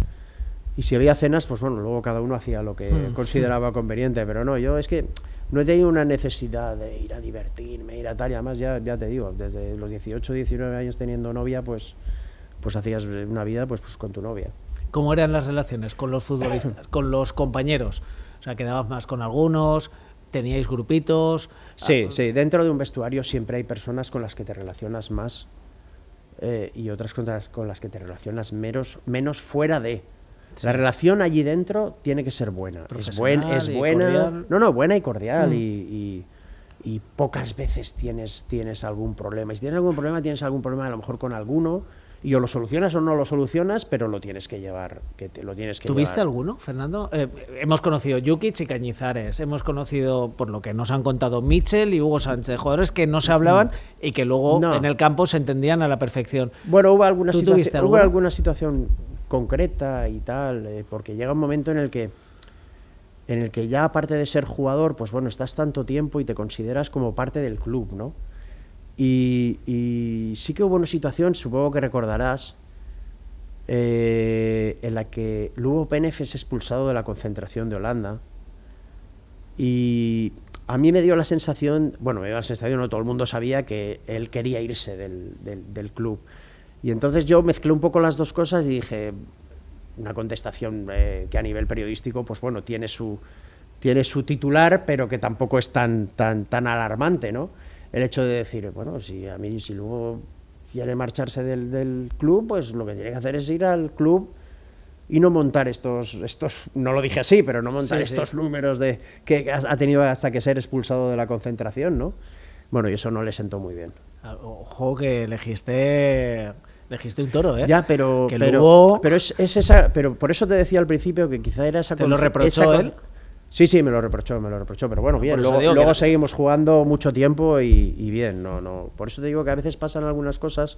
Y si había cenas, pues bueno, luego cada uno hacía lo que consideraba conveniente, pero no, yo es que no he tenido una necesidad de ir a divertirme, ir a tal, y además ya te digo, desde los 18, 19 años teniendo novia, pues hacías una vida pues con tu novia. ¿Cómo eran las relaciones con los futbolistas, con los compañeros? O sea, ¿quedabas más con algunos? ¿Teníais grupitos? Sí, dentro de un vestuario siempre hay personas con las que te relacionas más y otras con las que te relacionas menos fuera de... Sí. La relación allí dentro tiene que ser buena. Es buena. Cordial. No, buena y cordial. Y pocas veces tienes algún problema. Y si tienes algún problema a lo mejor con alguno, y o lo solucionas o no lo solucionas, pero lo tienes que llevar. ¿Tuviste alguno, Fernando? Hemos conocido Jukic y Cañizares. Hemos conocido, por lo que nos han contado, Mitchell y Hugo Sánchez, jugadores que no se hablaban y que luego en el campo se entendían a la perfección. Bueno, hubo alguna situación concreta y tal, porque llega un momento en el que ya aparte de ser jugador, pues bueno, estás tanto tiempo y te consideras como parte del club, ¿no? Y sí que hubo una situación, supongo que recordarás, en la que Lugo Penef es expulsado de la concentración de Holanda, y a mí me dio la sensación, no, todo el mundo sabía que él quería irse del club. Y entonces yo mezclé un poco las dos cosas y dije, una contestación que a nivel periodístico, pues bueno, tiene su titular, pero que tampoco es tan alarmante, ¿no? El hecho de decir, bueno, si luego quiere marcharse del club, pues lo que tiene que hacer es ir al club y no montar estos no lo dije así, pero no montar estos números de que ha tenido hasta que ser expulsado de la concentración, ¿no? Bueno, y eso no le sentó muy bien. Ojo que elegiste un toro, ¿eh? Ya, pero es esa, pero por eso te decía al principio que quizá era esa... ¿Te lo reprochó él? Sí, me lo reprochó, pero bueno, bien, luego seguimos jugando mucho tiempo y bien, no, por eso te digo que a veces pasan algunas cosas,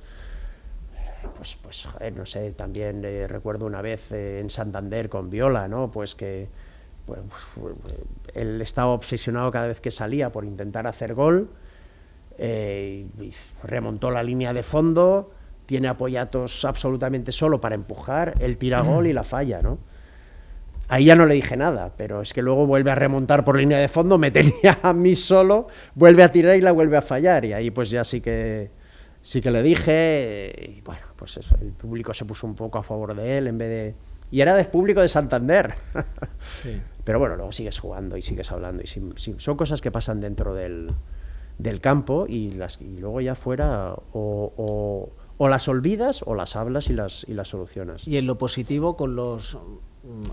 pues joder, no sé, también recuerdo una vez en Santander con Viola, ¿no? Pues que él estaba obsesionado cada vez que salía por intentar hacer gol, y remontó la línea de fondo, tiene a Poyatos absolutamente solo para empujar, él tira gol y la falla, ¿no? Ahí ya no le dije nada, pero es que luego vuelve a remontar por línea de fondo, me tenía a mí solo, vuelve a tirar y la vuelve a fallar, y ahí pues ya sí que le dije, y bueno, pues eso, el público se puso un poco a favor de él en vez de... Y era del público de Santander. Sí. Pero bueno, luego sigues jugando y sigues hablando, y son cosas que pasan dentro del campo y luego ya fuera o las olvidas o las hablas y las solucionas. Y en lo positivo con los...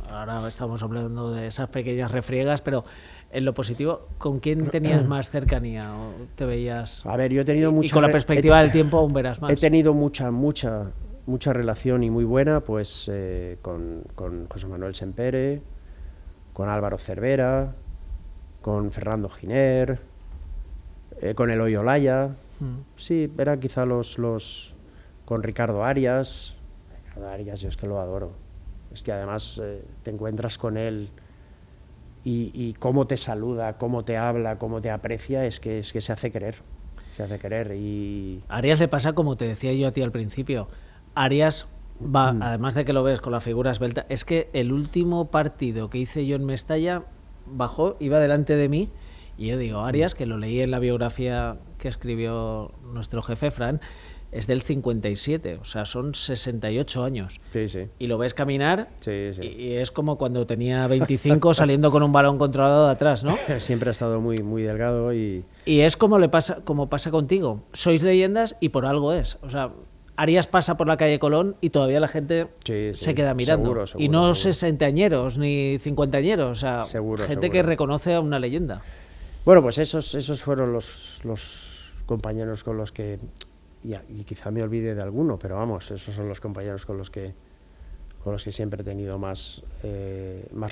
Ahora estamos hablando de esas pequeñas refriegas, pero en lo positivo, ¿con quién tenías más cercanía o te veías? A ver, yo he tenido mucha... Y con la perspectiva del tiempo aún verás más. He tenido mucha relación y muy buena, pues con José Manuel Sempere, con Álvaro Cervera, con Fernando Giner, con Eloy Olaya, Sí, era quizá los con Ricardo Arias. Ricardo Arias, yo es que lo adoro. Es que además te encuentras con él y cómo te saluda, cómo te habla, cómo te aprecia, es que se hace querer. Se hace querer. Y A Arias le pasa como te decía yo a ti al principio. Arias va, además de que lo ves con la figura esbelta, es que el último partido que hice yo en Mestalla bajó, iba delante de mí, y yo digo, Arias, que lo leí en la biografía que escribió nuestro jefe Fran, es del 57, o sea, son 68 años. sí, sí. Y lo ves caminar Sí, sí. y es como cuando tenía 25 saliendo con un balón controlado de atrás, ¿no? Siempre ha estado muy, muy delgado y Y es como pasa contigo. Sois leyendas y por algo es. O sea, Arias pasa por la calle Colón y todavía la gente Sí, sí, se queda mirando. seguro, y no seguro. sesentañeros ni cincuentañeros. O sea, Seguro, gente seguro. que reconoce a una leyenda. bueno, pues esos fueron los compañeros con los que y quizá me olvide de alguno, pero vamos, esos son los compañeros con los que siempre he tenido más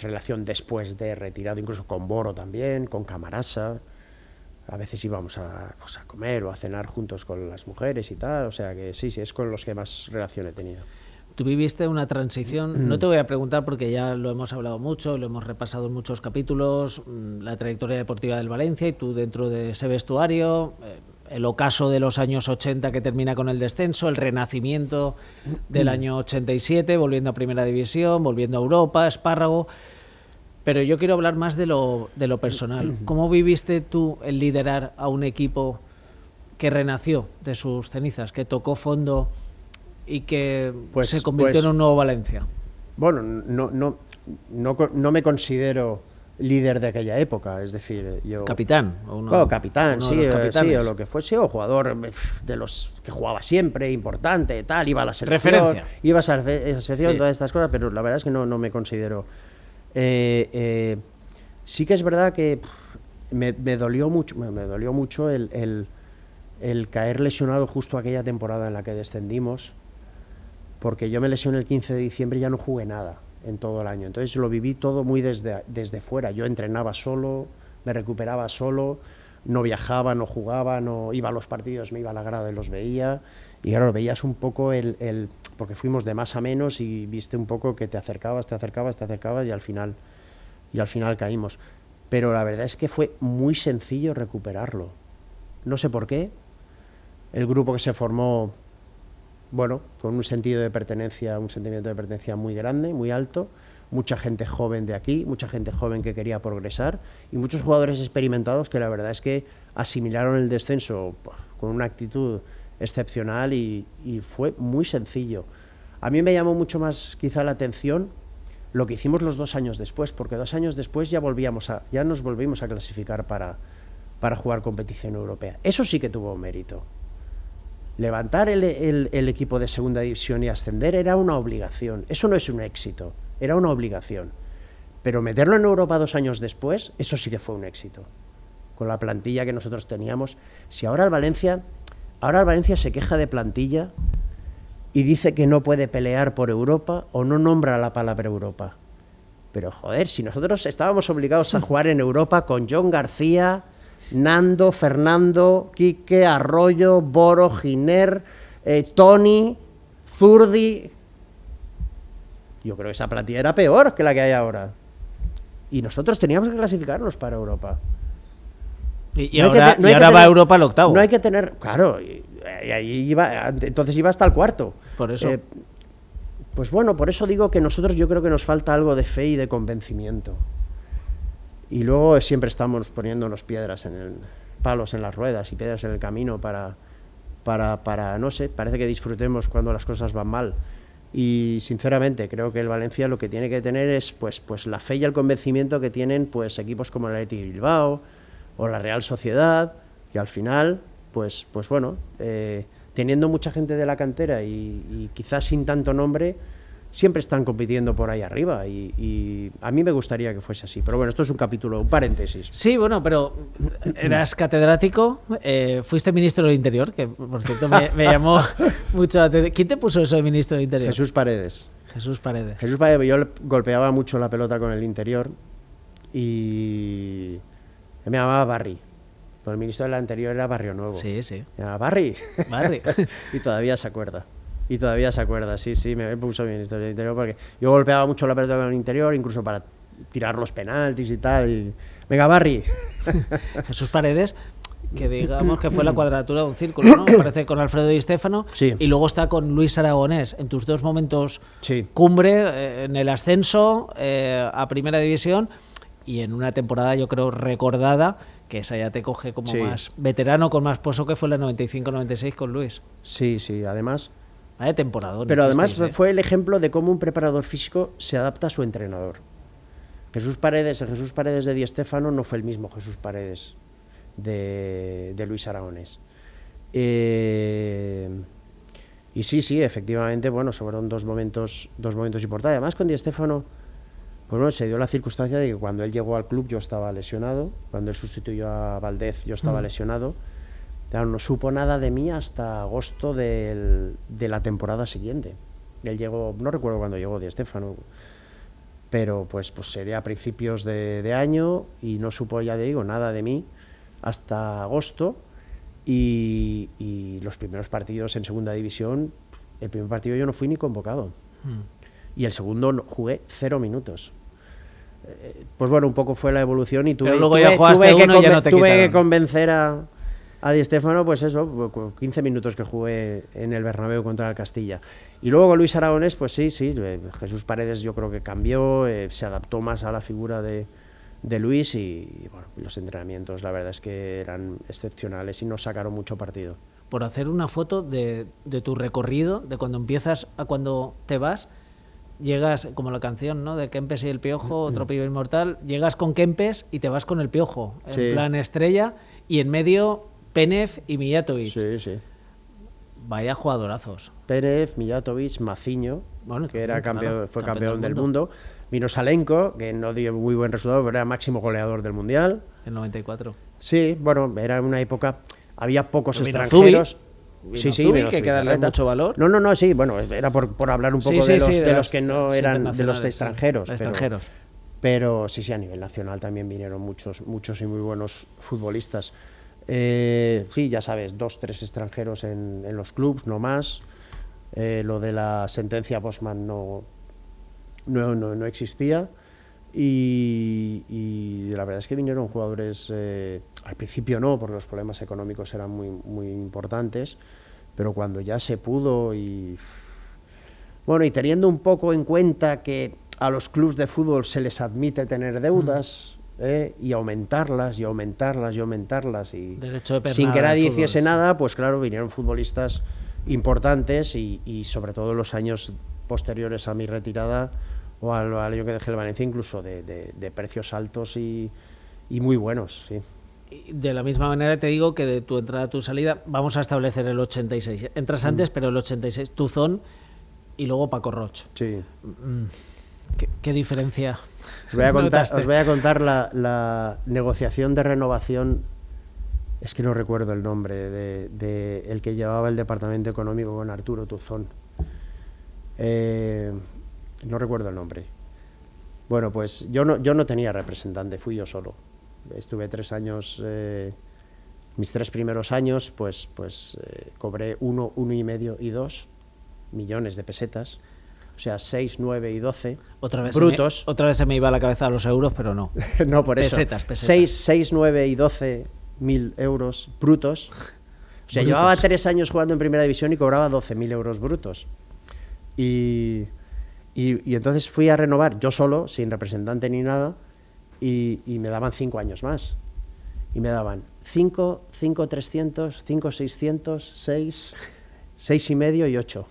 relación después de retirado, incluso con Boro también, con Camarasa. A veces íbamos a comer o a cenar juntos con las mujeres y tal, o sea que sí, es con los que más relación he tenido. Tú viviste una transición, no te voy a preguntar porque ya lo hemos hablado mucho, lo hemos repasado en muchos capítulos, la trayectoria deportiva del Valencia y tú dentro de ese vestuario, el ocaso de los años 80 que termina con el descenso, el renacimiento del año 87, volviendo a Primera División, volviendo a Europa, espárrago. Pero yo quiero hablar más de lo personal. ¿Cómo viviste tú el liderar a un equipo que renació de sus cenizas, que tocó fondo y que se convirtió en un nuevo Valencia? Bueno, no me considero líder de aquella época, es decir, yo... Capitán. Capitán, uno sí, de los capitanes. o lo que fuese, o jugador de los que jugaba siempre, importante, tal, iba a la selección, Referencia. iba a esa selección, Sí. todas estas cosas, pero la verdad es que no me considero... sí que es verdad que me dolió mucho el caer lesionado justo aquella temporada en la que descendimos, porque yo me lesioné el 15 de diciembre y ya no jugué nada en todo el año. Entonces lo viví todo muy desde fuera. Yo entrenaba solo, me recuperaba solo, no viajaba, no jugaba, no iba a los partidos, me iba a la grada y los veía. Y claro, veías un poco porque fuimos de más a menos y viste un poco que te acercabas y al final caímos. Pero la verdad es que fue muy sencillo recuperarlo. No sé por qué. El grupo que se formó, bueno, con un sentimiento de pertenencia muy grande, muy alto, mucha gente joven de aquí, mucha gente joven que quería progresar y muchos jugadores experimentados que la verdad es que asimilaron el descenso con una actitud excepcional y fue muy sencillo. A mí me llamó mucho más quizá la atención lo que hicimos los 2 años después, porque 2 años después ya nos volvimos a clasificar para jugar competición europea. Eso sí que tuvo mérito. Levantar el equipo de segunda división y ascender era una obligación. Eso no es un éxito, era una obligación. Pero meterlo en Europa 2 años después, eso sí que fue un éxito. Con la plantilla que nosotros teníamos. Si ahora el Valencia se queja de plantilla y dice que no puede pelear por Europa o no nombra la palabra Europa. Pero joder, si nosotros estábamos obligados a jugar en Europa con John García, Nando, Fernando, Quique, Arroyo, Boro, Giner, Tony, Zurdi. Yo creo que esa plantilla era peor que la que hay ahora. Y nosotros teníamos que clasificarnos para Europa. Y ahora va a Europa el octavo. No hay que tener... Claro, y ahí entonces iba hasta el cuarto. Por eso. Pues bueno, por eso digo que nosotros yo creo que nos falta algo de fe y de convencimiento. Y luego siempre estamos poniéndonos palos en las ruedas y piedras en el camino para no sé, parece que disfrutemos cuando las cosas van mal. Y sinceramente creo que el Valencia lo que tiene que tener es pues la fe y el convencimiento que tienen pues equipos como el Athletic Bilbao o la Real Sociedad, que al final pues bueno, teniendo mucha gente de la cantera y quizás sin tanto nombre, siempre están compitiendo por ahí arriba y a mí me gustaría que fuese así. Pero bueno, esto es un capítulo, un paréntesis. Sí, bueno, pero eras catedrático, fuiste ministro del Interior, que por cierto me llamó mucho la atención. ¿Quién te puso eso de ministro del Interior? Jesús Paredes. Jesús Paredes. Yo golpeaba mucho la pelota con el Interior y me llamaba Barry. Pues el ministro del anterior era Barrio Nuevo. Sí, sí. Era Barry. Barry. Y todavía se acuerda. Sí, me puso ministro del interior porque yo golpeaba mucho la pelota con el interior, incluso para tirar los penaltis y tal. Y... Venga, Barry. Jesús Paredes, que digamos que fue la cuadratura de un círculo, ¿no? Parece con Alfredo Di Stéfano. Sí. Y luego está con Luis Aragonés, en tus dos momentos Sí. cumbre, en el ascenso a Primera División y en una temporada, yo creo, recordada, que esa ya te coge como Sí. más veterano, con más pozo, que fue la 95-96 con Luis. Sí, además. Vaya temporadón. Pero además hicisteis, ¿eh? fue el ejemplo de cómo un preparador físico se adapta a su entrenador. El Jesús Paredes de Di Stéfano no fue el mismo Jesús Paredes de Luis Aragonés. Y sí, efectivamente, bueno, fueron dos momentos importantes. Además, con Di Stéfano, pues bueno, se dio la circunstancia de que cuando él llegó al club yo estaba lesionado, cuando él sustituyó a Valdez yo estaba lesionado. Claro, no supo nada de mí hasta agosto de la temporada siguiente. Él llegó, no recuerdo cuándo llegó Di Stéfano, pero pues sería a principios de año y no supo, ya digo, nada de mí hasta agosto y los primeros partidos en segunda división, el primer partido yo no fui ni convocado y el segundo jugué 0 minutos. Pues bueno, un poco fue la evolución y tuve que convencer a Di Stéfano, pues eso, 15 minutos que jugué en el Bernabéu contra el Castilla. Y luego con Luis Aragonés, pues sí, Jesús Paredes yo creo que cambió, se adaptó más a la figura de Luis y bueno, los entrenamientos la verdad es que eran excepcionales y nos sacaron mucho partido. Por hacer una foto de tu recorrido, de cuando empiezas a cuando te vas, llegas, como la canción, ¿no? De Kempes y el Piojo, otro pibe inmortal, llegas con Kempes y te vas con el Piojo, en plan estrella, y en medio Penev y Mijatovic. Sí. Vaya jugadorazos. Penev, Mijatovic, Maciño, bueno, que era fue campeón del mundo. mundo. Vino Salenko, que no dio muy buen resultado, pero era máximo goleador del Mundial. El 94. Sí, bueno, era una época, había pocos Pero extranjeros. Vino Zubi, que hay que darle mucho valor. No, sí, bueno, era por hablar un poco de los que no eran, de los extranjeros. Pero sí, a nivel nacional también vinieron muchos y muy buenos futbolistas. Sí, ya sabes, 2-3 extranjeros en los clubs, no más. Lo de la sentencia Bosman no existía. Y la verdad es que vinieron jugadores, al principio no, porque los problemas económicos eran muy importantes, pero cuando ya se pudo y teniendo un poco en cuenta que a los clubes de fútbol se les admite tener deudas, y aumentarlas, y sin que nadie hiciese nada, pues claro, vinieron futbolistas importantes y sobre todo en los años posteriores a mi retirada o al año que dejé el Valencia, incluso de precios altos y muy buenos, sí. De la misma manera te digo que de tu entrada a tu salida vamos a establecer el 86. Entras antes, pero el 86, Tuzón y luego Paco Roch. Sí. ¿Qué diferencia? Os voy a contar la negociación de renovación. Es que no recuerdo el nombre de el que llevaba el departamento económico con Arturo Tuzón. No recuerdo el nombre. Bueno, pues yo no tenía representante, fui yo solo. Estuve 3 años, mis 3 primeros años, pues cobré 1,5 y 2 millones de pesetas. O sea, 6, 9 y 12 brutos. Otra vez se me iba a la cabeza los euros, pero no. No, por eso. Pesetas. 6, 9 y 12 mil euros brutos. O sea, llevaba 3 años jugando en Primera División y cobraba 12.000 euros brutos. Y entonces fui a renovar yo solo, sin representante ni nada, y me daban 5 años más. Y me daban 5, 300, 5, 600, 6, 6,5 y 8.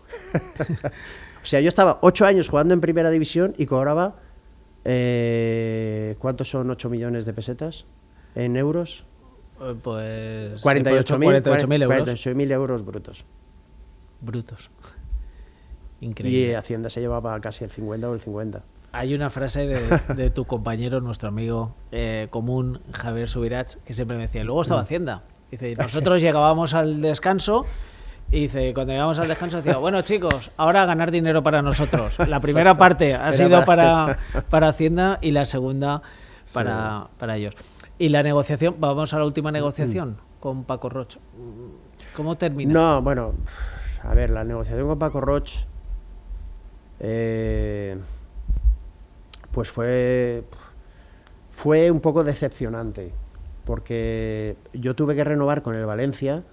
O sea, yo estaba 8 años jugando en Primera División y cobraba, ¿cuántos son 8 millones de pesetas en euros? Pues 48.000 euros. 48.000 euros brutos. Increíble. Y Hacienda se llevaba casi el 50 o el 50. Hay una frase de tu compañero, nuestro amigo común, Javier Subirats, que siempre me decía, luego estaba Hacienda. Dice, nosotros llegábamos al descanso y dice, cuando llegamos al descanso decía, bueno chicos, ahora a ganar dinero para nosotros. La primera parte ha sido para Hacienda y la segunda para ellos. Y la negociación, vamos a la última negociación con Paco Roig. ¿Cómo termina? No, bueno, a ver, la negociación con Paco Roig pues fue un poco decepcionante, porque yo tuve que renovar con el Valencia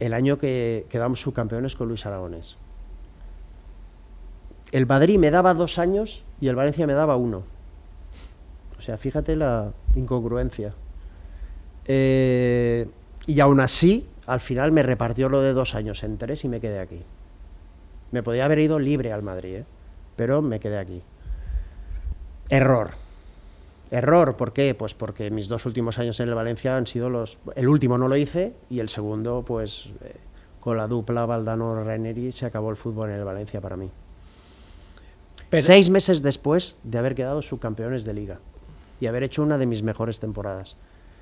el año que quedamos subcampeones con Luis Aragonés. El Madrid me daba 2 años y el Valencia me daba 1. O sea, fíjate la incongruencia. Y aún así, al final me repartió lo de 2 años en 3 y me quedé aquí. Me podía haber ido libre al Madrid, pero me quedé aquí. Error, ¿por qué? Pues porque mis 2 últimos años en el Valencia han sido el último no lo hice y el segundo, pues con la dupla Valdano-Reneri se acabó el fútbol en el Valencia para mí. Pero 6 meses después de haber quedado subcampeones de Liga y haber hecho una de mis mejores temporadas.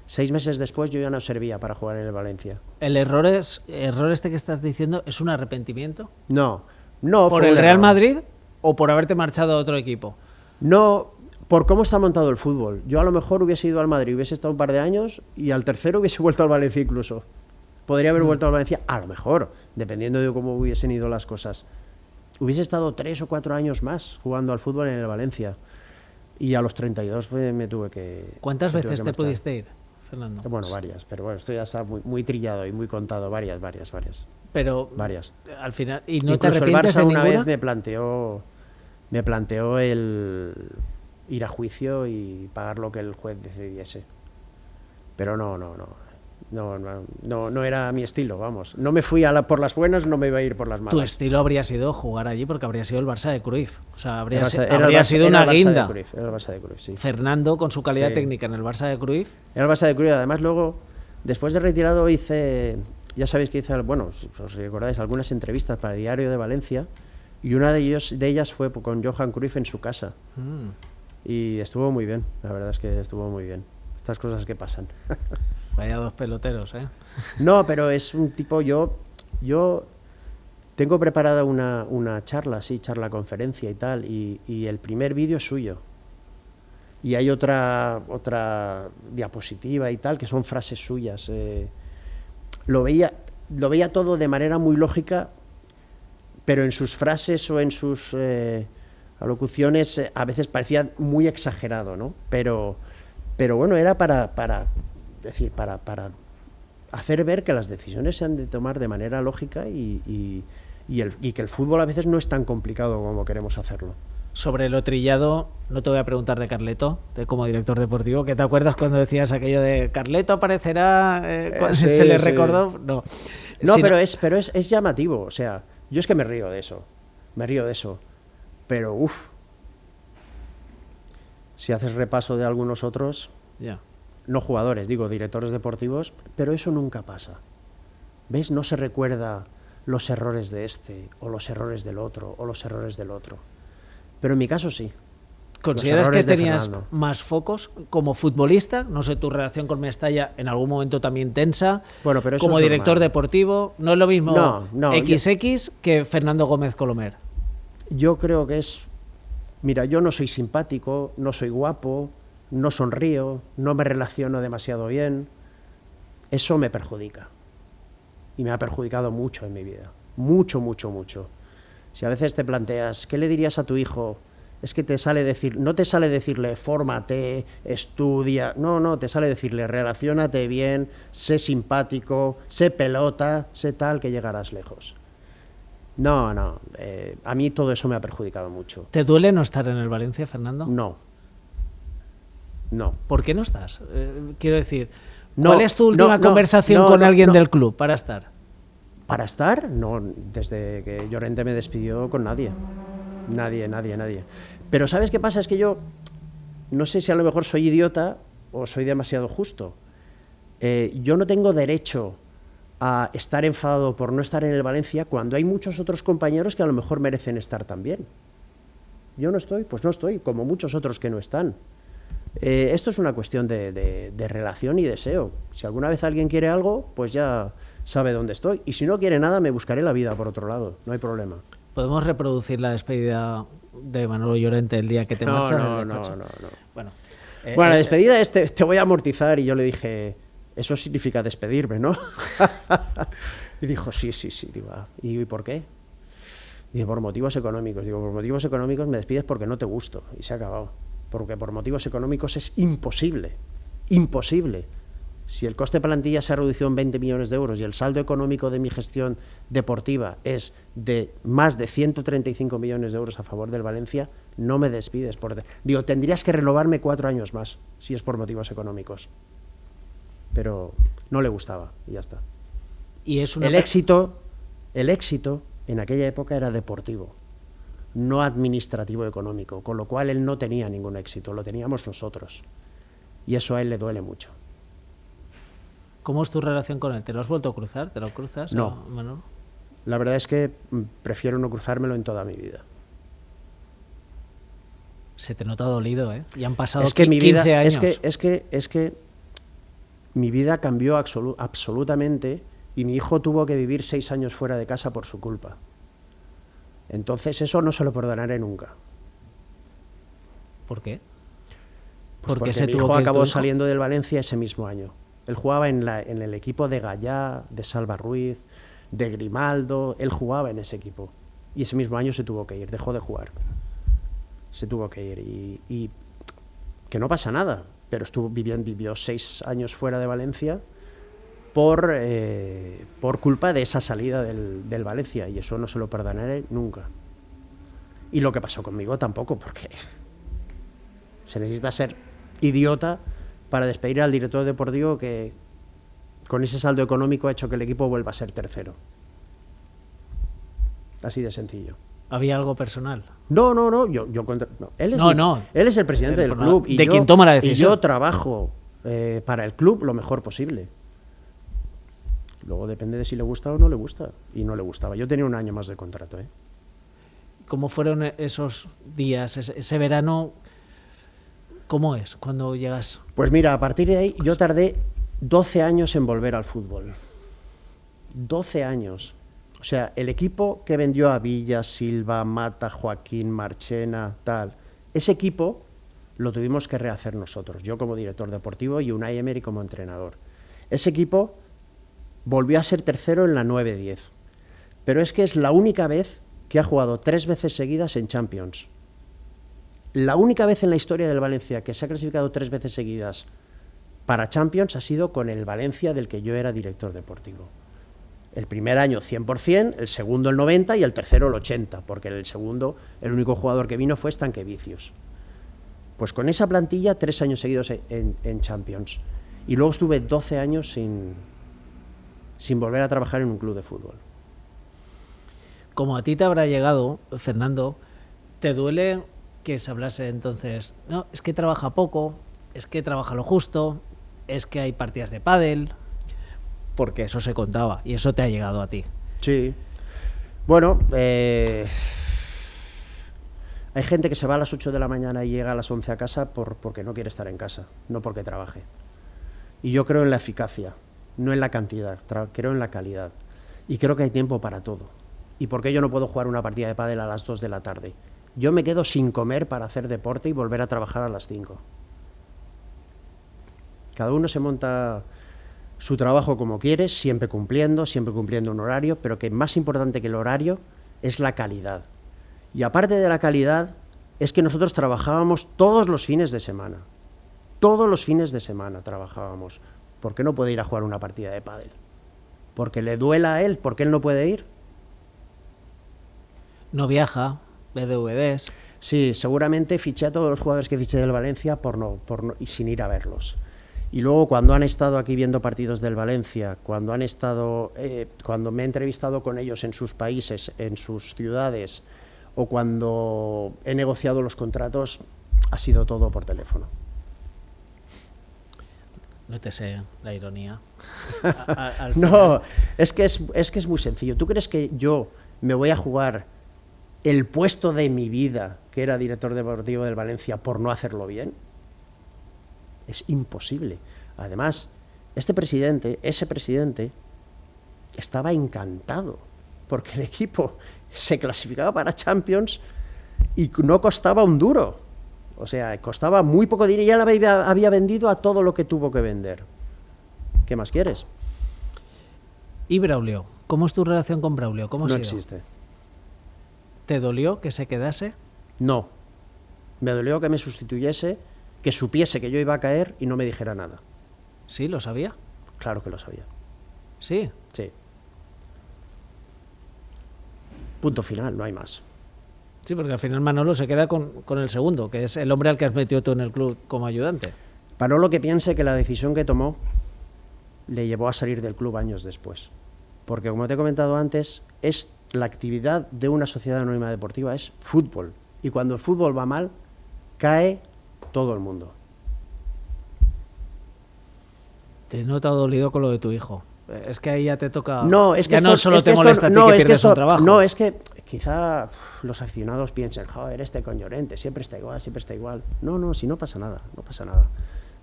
6 meses después yo ya no servía para jugar en el Valencia. ¿El error este que estás diciendo es un arrepentimiento? No. ¿Por el Real Madrid o por haberte marchado a otro equipo? No, por cómo está montado el fútbol. Yo a lo mejor hubiese ido al Madrid, hubiese estado un par de años y al tercero hubiese vuelto al Valencia incluso. Podría haber vuelto al Valencia, a lo mejor, dependiendo de cómo hubiesen ido las cosas. Hubiese estado 3 o 4 años más jugando al fútbol en el Valencia. Y a los 32 pues, me tuve que... ¿Cuántas veces te pudiste ir, Fernando? Bueno, varias, pero bueno, esto ya está muy trillado y muy contado. Varias. Pero varias. Al final... ¿Y no incluso te arrepientes el Barça de una ninguna? vez me planteó el ir a juicio y pagar lo que el juez decidiese. Pero no era mi estilo, vamos. No me fui por las buenas, no me iba a ir por las malas. Tu estilo habría sido jugar allí porque habría sido el Barça de Cruyff. O sea, habría era sido una guinda. Era el Barça de Cruyff, sí. Fernando, con su calidad técnica en el Barça de Cruyff. Era el Barça de Cruyff. Además, luego, después de retirado, ya sabéis que hice, bueno, si os recordáis, algunas entrevistas para el Diario de Valencia. Y una de ellas fue con Johan Cruyff en su casa. Y estuvo muy bien, la verdad es que estuvo muy bien. Estas cosas que pasan. Vaya 2 peloteros, ¿eh? No, pero es un tipo, yo tengo preparada una charla, conferencia y tal, y el primer vídeo es suyo. Y hay otra diapositiva y tal, que son frases suyas. Lo veía todo de manera muy lógica, pero en sus frases o en sus alocuciones a veces parecía muy exagerado, ¿no? Pero bueno, era para hacer ver que las decisiones se han de tomar de manera lógica y que el fútbol a veces no es tan complicado como queremos hacerlo. Sobre lo trillado, no te voy a preguntar de Carleto, como director deportivo, que te acuerdas cuando decías aquello de Carleto aparecerá, se le recordó. No, pero es llamativo, o sea, yo es que me río de eso, pero si haces repaso de algunos otros, no jugadores, digo directores deportivos, pero eso nunca pasa. ¿Ves? No se recuerda los errores de este, o los errores del otro, o los errores del otro. Pero en mi caso sí. ¿Consideras que tenías más focos como futbolista? No sé, tu relación con Mestalla en algún momento también tensa. Bueno, pero eso como es director normal. Deportivo, no es lo mismo XX que Fernando Gómez Colomer. Yo creo que mira, yo no soy simpático, no soy guapo, no sonrío, no me relaciono demasiado bien. Eso me perjudica. Y me ha perjudicado mucho en mi vida. Mucho. Si a veces te planteas, ¿qué le dirías a tu hijo? Es que no te sale decirle, fórmate, estudia. No, te sale decirle, relaciónate bien, sé simpático, sé pelota, sé tal, que llegarás lejos. No, a mí todo eso me ha perjudicado mucho. ¿Te duele no estar en el Valencia, Fernando? No. ¿Por qué no estás? Quiero decir, ¿cuál es tu última conversación con alguien del club para estar? ¿Para estar? No, desde que Llorente me despidió con nadie. Nadie. Pero ¿sabes qué pasa? Es que yo no sé si a lo mejor soy idiota o soy demasiado justo. Yo no tengo derecho a estar enfadado por no estar en el Valencia cuando hay muchos otros compañeros que a lo mejor merecen estar también. Yo no estoy, pues no estoy, como muchos otros que no están. Esto es una cuestión de relación y deseo. Si alguna vez alguien quiere algo, pues ya sabe dónde estoy. Y si no quiere nada, me buscaré la vida por otro lado. No hay problema. ¿Podemos reproducir la despedida de Manolo Llorente el día que te marchas? No. Bueno, Bueno, la despedida es te voy a amortizar, y yo le dije, eso significa despedirme, ¿no? Y dijo, sí. Digo, ¿y por qué? Dice, por motivos económicos. Digo, por motivos económicos me despides porque no te gusto, y se ha acabado. Porque por motivos económicos es imposible. Si el coste de plantilla se ha reducido en 20 millones de euros y el saldo económico de mi gestión deportiva es de más de 135 millones de euros a favor del Valencia, no me despides. Digo, tendrías que renovarme 4 años más, si es por motivos económicos. Pero no le gustaba, y ya está. Y es El éxito en aquella época era deportivo, no administrativo económico, con lo cual él no tenía ningún éxito, lo teníamos nosotros. Y eso a él le duele mucho. ¿Cómo es tu relación con él? ¿Te lo has vuelto a cruzar? ¿Te lo cruzas? No. Manolo? La verdad es que prefiero no cruzármelo en toda mi vida. Se te nota dolido, ¿eh? Y han pasado es que 15 años. Es que mi vida cambió absolutamente, y mi hijo tuvo que vivir 6 años fuera de casa por su culpa. Entonces eso no se lo perdonaré nunca. ¿Por qué? Pues porque mi hijo acabó saliendo del Valencia ese mismo año. Él jugaba en el equipo de Gallá, de Salva Ruiz, de Grimaldo. Él jugaba en ese equipo. Y ese mismo año se tuvo que ir, dejó de jugar. Se tuvo que ir. Y que no pasa nada, pero vivió 6 años fuera de Valencia por culpa de esa salida del Valencia. Y eso no se lo perdonaré nunca. Y lo que pasó conmigo tampoco, porque se necesita ser idiota para despedir al director deportivo que con ese saldo económico ha hecho que el equipo vuelva a ser tercero. Así de sencillo. ¿Había algo personal? No. Él es el presidente del club. De quien toma la decisión. Y yo trabajo para el club lo mejor posible. Luego depende de si le gusta o no le gusta. Y no le gustaba. Yo tenía 1 año más de contrato, ¿eh? ¿Cómo fueron esos días, ese verano? ¿Cómo es cuando llegas? Pues mira, a partir de ahí yo tardé 12 años en volver al fútbol. 12 años. O sea, el equipo que vendió a Villa, Silva, Mata, Joaquín, Marchena, tal, ese equipo lo tuvimos que rehacer nosotros, yo como director deportivo y Unai Emery como entrenador. Ese equipo volvió a ser tercero en la 9-10, pero es que es la única vez que ha jugado 3 veces seguidas en Champions. La única vez en la historia del Valencia que se ha clasificado 3 veces seguidas para Champions ha sido con el Valencia del que yo era director deportivo. El primer año 100%, el segundo el 90% y el tercero el 80%, porque el segundo, el único jugador que vino fue Stanquevicius. Pues con esa plantilla 3 años seguidos en Champions. Y luego estuve 12 años sin volver a trabajar en un club de fútbol. Como a ti te habrá llegado, Fernando, ¿te duele que se hablase entonces? No, es que trabaja poco, es que trabaja lo justo, es que hay partidas de pádel, porque eso se contaba y eso te ha llegado a ti. Sí. Bueno, hay gente que se va a las 8 de la mañana y llega a las 11 a casa porque no quiere estar en casa, no porque trabaje. Y yo creo en la eficacia, no en la cantidad, creo en la calidad. Y creo que hay tiempo para todo. ¿Y por qué yo no puedo jugar una partida de pádel a las 2 de la tarde? Yo me quedo sin comer para hacer deporte y volver a trabajar a las 5. Cada uno se monta su trabajo como quiere, siempre cumpliendo un horario, pero que más importante que el horario es la calidad. Y aparte de la calidad, es que nosotros trabajábamos todos los fines de semana. Todos los fines de semana trabajábamos. ¿Por qué no puede ir a jugar una partida de pádel? ¿Porque le duela a él? ¿Por qué él no puede ir? No viaja, ve DVDs. Sí, seguramente fiché a todos los jugadores que fiché del Valencia y sin ir a verlos. Y luego cuando han estado aquí viendo partidos del Valencia, cuando me he entrevistado con ellos en sus países, en sus ciudades, o cuando he negociado los contratos, ha sido todo por teléfono. No te sé la ironía. No, es que es muy sencillo. ¿Tú crees que yo me voy a jugar el puesto de mi vida, que era director deportivo del Valencia, por no hacerlo bien? Es imposible. Además, ese presidente, estaba encantado, porque el equipo se clasificaba para Champions y no costaba un duro. O sea, costaba muy poco dinero y ya la había vendido a todo lo que tuvo que vender. ¿Qué más quieres? ¿Y Braulio? ¿Cómo es tu relación con Braulio? ¿Cómo ha No sido? existe. ¿Te dolió que se quedase? No. Me dolió que me sustituyese, que supiese que yo iba a caer y no me dijera nada. ¿Sí? ¿Lo sabía? Claro que lo sabía. Sí. Sí. Punto final, no hay más. Sí, porque al final Manolo se queda con el segundo, que es el hombre al que has metido tú en el club como ayudante. Manolo que piense que la decisión que tomó le llevó a salir del club años después. Porque como te he comentado antes, es la actividad de una sociedad anónima deportiva, es fútbol. Y cuando el fútbol va mal, cae todo el mundo. Te he notado dolido con lo de tu hijo. Es que ahí ya te toca... No, es que ya esto, no solo es te que esto- molesta a ti no, que es que pierdes esto- un trabajo. No, es que quizá los aficionados piensen, joder, este coño Llorente, siempre está igual, siempre está igual. No, si no pasa nada, no pasa nada.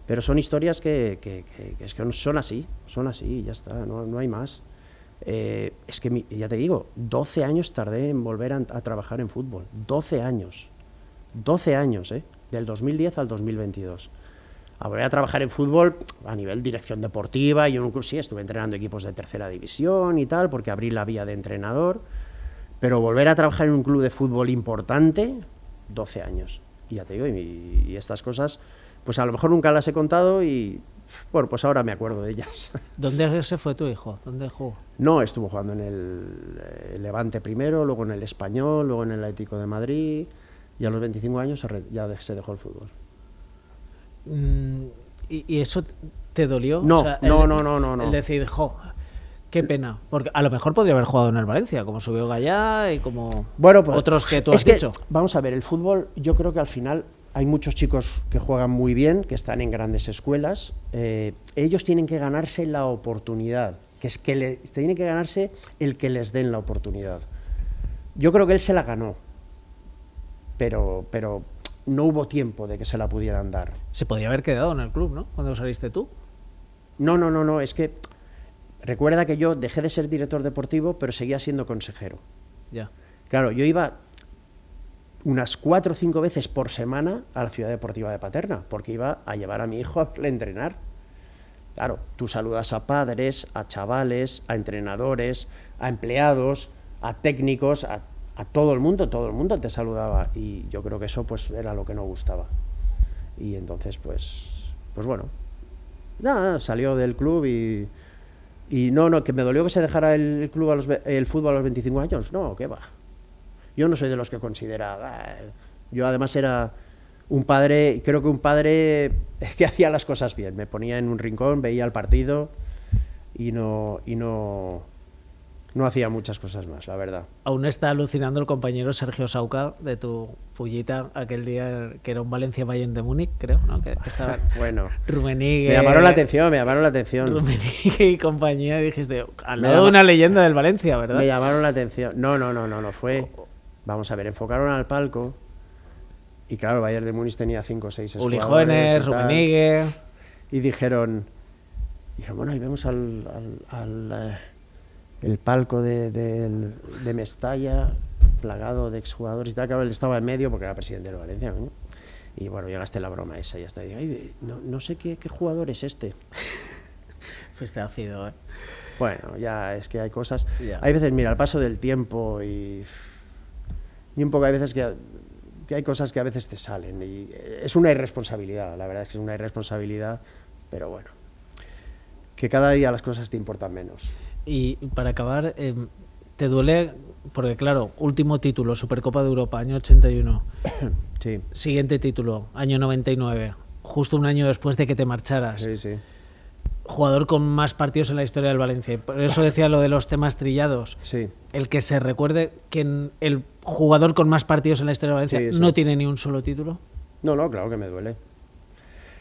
Pero son historias que es que son así, y ya está, no hay más. Es que, ya te digo, 12 años tardé en volver a trabajar en fútbol. 12 años. 12 años, del 2010 al 2022. A volver a trabajar en fútbol a nivel dirección deportiva. Yo en un club sí estuve entrenando equipos de tercera división y tal, porque abrí la vía de entrenador. Pero volver a trabajar en un club de fútbol importante, 12 años. Y ya te digo, y estas cosas, pues a lo mejor nunca las he contado y, bueno, pues ahora me acuerdo de ellas. ¿Dónde se fue tu hijo? ¿Dónde jugó? No, estuvo jugando en el Levante primero, luego en el Español, luego en el Atlético de Madrid, y a los 25 años ya se dejó el fútbol. ¿Y eso te dolió? No, O sea, no. El decir, qué pena. Porque a lo mejor podría haber jugado en el Valencia, como subió Gallá y como Bueno, pues, otros que tú es has que, dicho. Vamos a ver, el fútbol, yo creo que al final hay muchos chicos que juegan muy bien, que están en grandes escuelas. Ellos tienen que ganarse la oportunidad, que es que tienen que ganarse el que les den la oportunidad. Yo creo que él se la ganó, pero no hubo tiempo de que se la pudieran dar. Se podía haber quedado en el club, ¿no? Cuando saliste tú. No, es que recuerda que yo dejé de ser director deportivo, pero seguía siendo consejero. Ya. Claro, yo iba unas 4 o 5 veces por semana a la Ciudad Deportiva de Paterna, porque iba a llevar a mi hijo a entrenar. Claro, tú saludas a padres, a chavales, a entrenadores, a empleados, a técnicos, a todo el mundo te saludaba, y yo creo que eso pues era lo que no gustaba. Y entonces pues bueno, nada, salió del club y no, que me dolió que se dejara el club el fútbol a los 25 años, no, qué va. Yo no soy de los que considera, yo además era un padre, creo que un padre que hacía las cosas bien, me ponía en un rincón, veía el partido y no hacía muchas cosas más, la verdad. Aún está alucinando el compañero Sergio Sauca de tu pullita aquel día que era un Valencia-Bayern de Múnich, creo, ¿no? Que estaba Bueno, Rummenigge. me llamaron la atención. Rummenigge y compañía, dijiste, al lado de una leyenda del Valencia, ¿verdad? Me llamaron la atención. No fue. Vamos a ver, enfocaron al palco y claro, Bayern de Múnich tenía 5 o 6 Uli jugadores. Hoeneß, Rummenigge. Y dijeron, bueno, ahí vemos el palco de Mestalla, plagado de exjugadores y tal. Claro, él estaba en medio porque era presidente del Valencia, ¿no? Y bueno, llegaste la broma esa y ya está. Y digo, no sé qué jugador es este. Fuiste ácido, ¿eh? Bueno, ya es que hay cosas. Ya. Hay veces, mira, al paso del tiempo y un poco hay veces que hay cosas que a veces te salen. Y es una irresponsabilidad, la verdad es que es una irresponsabilidad, pero bueno, que cada día las cosas te importan menos. Y para acabar, ¿te duele? Porque claro, último título, Supercopa de Europa, año 81. Sí. Siguiente título, año 99. Justo un año después de que te marcharas. Sí. Jugador con más partidos en la historia del Valencia. Por eso decía lo de los temas trillados. Sí. El que se recuerde que el jugador con más partidos en la historia del Valencia Sí. no tiene ni un solo título. No, claro que me duele.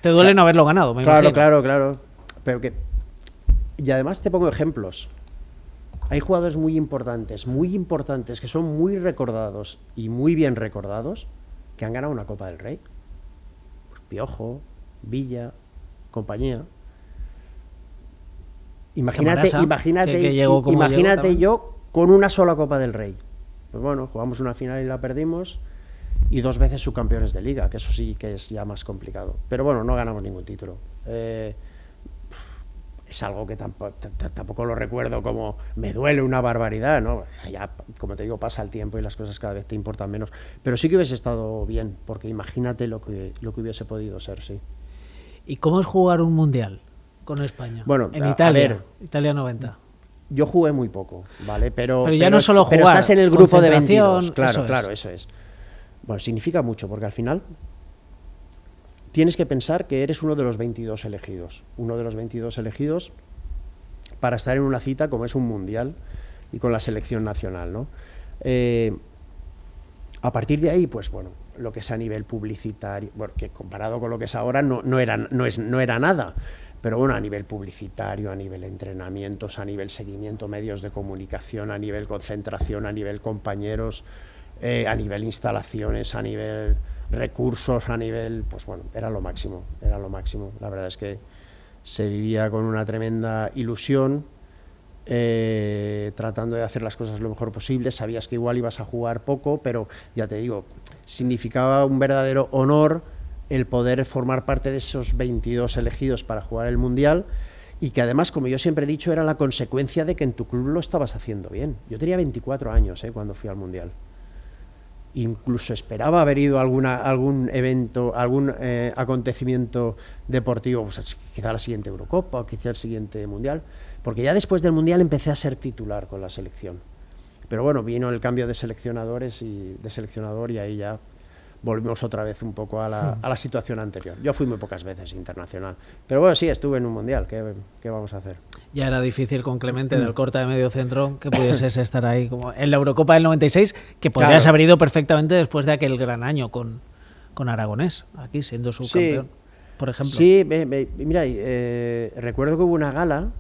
Te duele no haberlo ganado, me imagino. Claro. Pero que... Y además te pongo ejemplos. Hay jugadores muy importantes, que son muy recordados y muy bien recordados, que han ganado una Copa del Rey. Pues Piojo, Villa, compañía. Imagínate que llegó como llegó yo con una sola Copa del Rey. Pues bueno, jugamos una final y la perdimos. y 2 veces subcampeones de liga, que eso sí que es ya más complicado. Pero bueno, no ganamos ningún título. Es algo que tampoco lo recuerdo como me duele una barbaridad, ¿no? Ya, como te digo, pasa el tiempo y las cosas cada vez te importan menos. Pero sí que hubiese estado bien, porque imagínate lo que hubiese podido ser, sí. ¿Y cómo es jugar un mundial con España? Bueno, en Italia, ver, Italia 90. Yo jugué muy poco, ¿vale? Pero ya no solo jugar, pero estás en el grupo de 22, eso claro, eso es. Bueno, significa mucho, porque al final tienes que pensar que eres uno de los 22 elegidos. Uno de los 22 elegidos para estar en una cita como es un mundial y con la selección nacional, ¿no? A partir de ahí, pues bueno, lo que es a nivel publicitario, bueno, que comparado con lo que es ahora no era nada, pero bueno, a nivel publicitario, a nivel entrenamientos, a nivel seguimiento, medios de comunicación, a nivel concentración, a nivel compañeros, a nivel instalaciones, a nivel recursos, a nivel, pues bueno, era lo máximo. La verdad es que se vivía con una tremenda ilusión, tratando de hacer las cosas lo mejor posible. Sabías que igual ibas a jugar poco, pero ya te digo, significaba un verdadero honor el poder formar parte de esos 22 elegidos para jugar el Mundial, y que además, como yo siempre he dicho, era la consecuencia de que en tu club lo estabas haciendo bien. Yo tenía 24 años cuando fui al Mundial. Incluso esperaba haber ido a algún evento, algún acontecimiento deportivo, pues quizá la siguiente Eurocopa o quizá el siguiente Mundial, porque ya después del Mundial empecé a ser titular con la selección. Pero bueno, vino el cambio de seleccionador y ahí ya volvimos otra vez un poco a la situación anterior. Yo fui muy pocas veces internacional, pero bueno, sí, estuve en un Mundial, ¿qué vamos a hacer? Ya era difícil con Clemente del corte de medio centro que pudieses estar ahí como en la Eurocopa del 96, que podrías haber ido perfectamente después de aquel gran año con Aragonés, aquí siendo subcampeón, por ejemplo. Sí, mira, recuerdo que hubo una gala,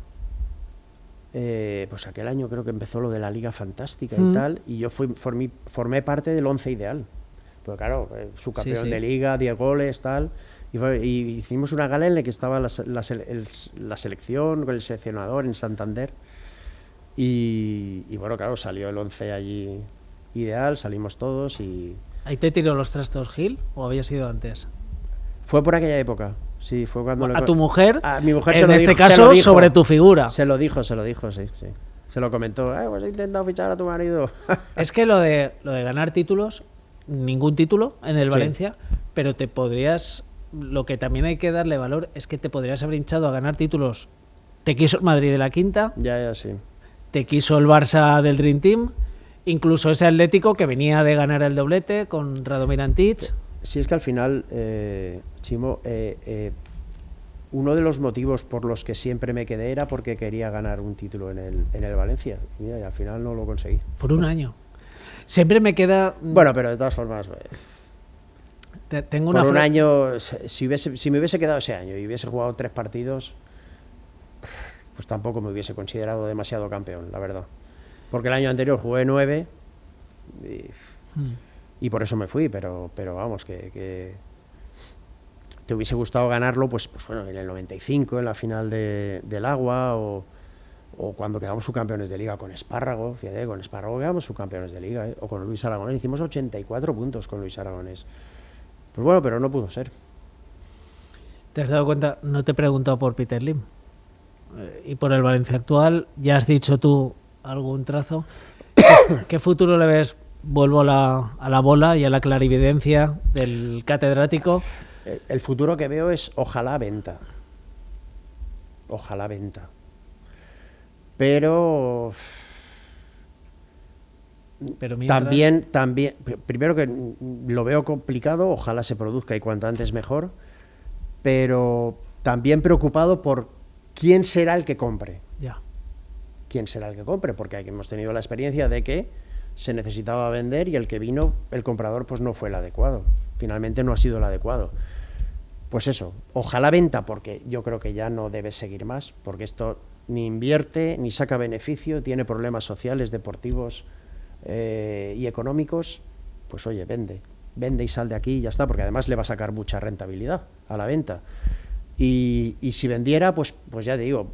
pues aquel año creo que empezó lo de la Liga Fantástica y tal, y yo formé parte del 11 ideal. Pues claro, subcampeón de Liga, 10 goles, tal. Y hicimos una gala en la que estaba la selección con el seleccionador en Santander. Y bueno, claro, salió el 11 allí ideal, salimos todos y... ¿Ahí te tiró los trastos Gil o había sido antes? Fue por aquella época, sí, fue cuando... ¿A tu mujer? A mi mujer en este caso, sobre tu figura. Se lo dijo, sí. Se lo comentó, pues he intentado fichar a tu marido. Es que lo de ganar títulos, ningún título en el Valencia, pero te podrías... Lo que también hay que darle valor es que te podrías haber hinchado a ganar títulos. Te quiso el Madrid de la quinta. Ya, sí. Te quiso el Barça del Dream Team. Incluso ese Atlético que venía de ganar el doblete con Radomir Antic. Sí, es que al final, Chimo, uno de los motivos por los que siempre me quedé era porque quería ganar un título en el Valencia. Y al final no lo conseguí. Por un año. Siempre me queda... Bueno, pero de todas formas... Tengo por un año, si me hubiese quedado ese año y hubiese jugado 3 partidos, pues tampoco me hubiese considerado demasiado campeón, la verdad. Porque el año anterior jugué 9 y por eso me fui, pero vamos, que te hubiese gustado ganarlo, pues bueno, en el 95, en la final del Agua, o cuando quedamos subcampeones de Liga con Espárrago. Fíjate, con Espárrago quedamos subcampeones de Liga, o con Luis Aragonés, hicimos 84 puntos con Luis Aragonés. Pues bueno, pero no pudo ser. ¿Te has dado cuenta? No te he preguntado por Peter Lim. Y por el Valencia actual, ya has dicho tú algún trazo. ¿Qué futuro le ves? Vuelvo a la bola y a la clarividencia del catedrático. El futuro que veo es ojalá venta. Ojalá venta. Pero mientras... también, primero que lo veo complicado, ojalá se produzca y cuanto antes mejor, pero también preocupado por quién será el que compre. Ya. ¿Quién será el que compre? Porque aquí hemos tenido la experiencia de que se necesitaba vender y el que vino, el comprador, pues no fue el adecuado. Finalmente no ha sido el adecuado. Pues eso, ojalá venta, porque yo creo que ya no debe seguir más, porque esto ni invierte, ni saca beneficio, tiene problemas sociales, deportivos y económicos. Pues oye, vende y sal de aquí y ya está, porque además le va a sacar mucha rentabilidad a la venta. Y si vendiera, pues ya te digo,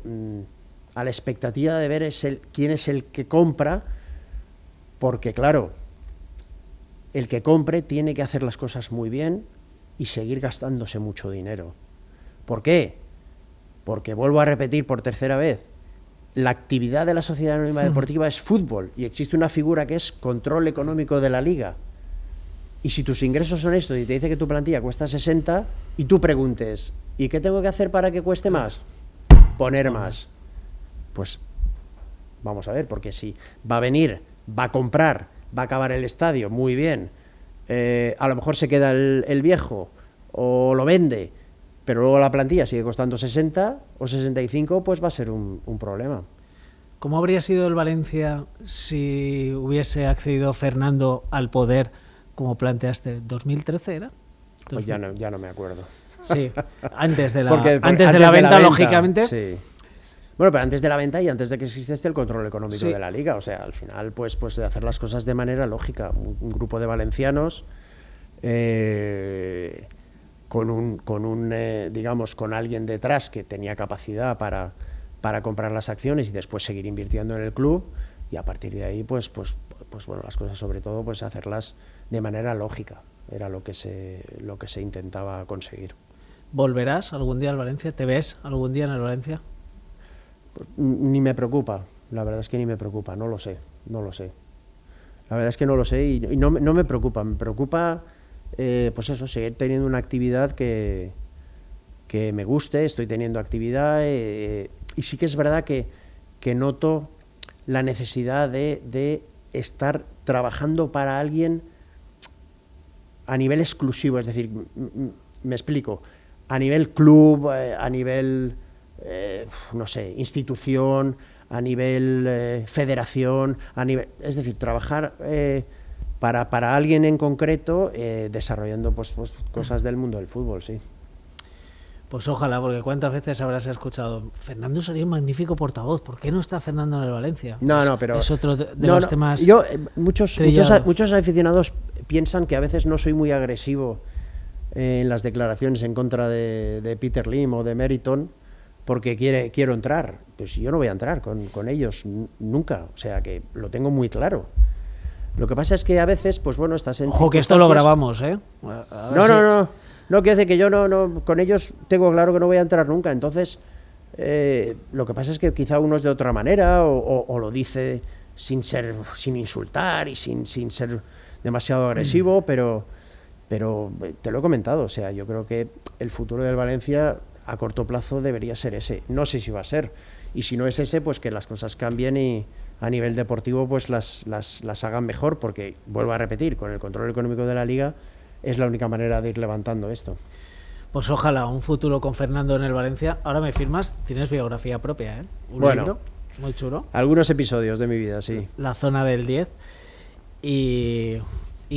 a la expectativa de ver quién es el que compra, porque claro, el que compre tiene que hacer las cosas muy bien y seguir gastándose mucho dinero. ¿Por qué? Porque vuelvo a repetir por tercera vez, la actividad de la Sociedad Anónima Deportiva es fútbol y existe una figura que es control económico de la liga. Y si tus ingresos son estos y te dice que tu plantilla cuesta 60 y tú preguntes, ¿y qué tengo que hacer para que cueste más? Poner más. Pues vamos a ver, porque si va a venir, va a comprar, va a acabar el estadio, muy bien, a lo mejor se queda el viejo o lo vende, pero luego la plantilla sigue costando 60 o 65, pues va a ser un problema. ¿Cómo habría sido el Valencia si hubiese accedido Fernando al poder, como planteaste? ¿2013 era? Pues ya no me acuerdo. Sí, antes de la, Porque antes de la venta, lógicamente. Sí. Bueno, pero antes de la venta y antes de que existiese el control económico sí. de la liga, o sea, al final, pues de hacer las cosas de manera lógica. Un grupo de valencianos con alguien detrás que tenía capacidad para comprar las acciones y después seguir invirtiendo en el club, y a partir de ahí, pues bueno, las cosas sobre todo, pues hacerlas de manera lógica. Era lo que se intentaba conseguir. ¿Volverás algún día al Valencia? ¿Te ves algún día en el Valencia? Pues, ni me preocupa, la verdad es que ni me preocupa, no lo sé. La verdad es que no lo sé y no me preocupa, pues eso, seguir teniendo una actividad que me guste, estoy teniendo actividad y sí que es verdad que noto la necesidad de estar trabajando para alguien a nivel exclusivo, es decir, me explico, a nivel club, a nivel, no sé, institución, a nivel federación, es decir, trabajar para alguien en concreto, desarrollando pues cosas del mundo del fútbol, sí. Pues ojalá, porque ¿cuántas veces habrás escuchado? Fernando sería un magnífico portavoz, ¿por qué no está Fernando en el Valencia? No, pero es otro de los temas. Muchos aficionados piensan que a veces no soy muy agresivo en las declaraciones en contra de Peter Lim o de Meriton, porque quiero entrar. Pues yo no voy a entrar con ellos nunca, o sea que lo tengo muy claro. Lo que pasa es que a veces, pues bueno, estás en... Ojo, que esto lo grabamos, ¿eh? No, quiero decir que yo no, con ellos tengo claro que no voy a entrar nunca, entonces lo que pasa es que quizá uno es de otra manera o lo dice sin insultar y sin ser demasiado agresivo, pero te lo he comentado, o sea, yo creo que el futuro del Valencia a corto plazo debería ser ese, no sé si va a ser, y si no es ese, pues que las cosas cambien y a nivel deportivo pues las hagan mejor, porque vuelvo a repetir, con el control económico de la liga es la única manera de ir levantando esto. Pues ojalá un futuro con Fernando en el Valencia. Ahora me firmas, tienes biografía propia, ¿eh? Un libro muy chulo. Algunos episodios de mi vida, sí. La zona del 10. Y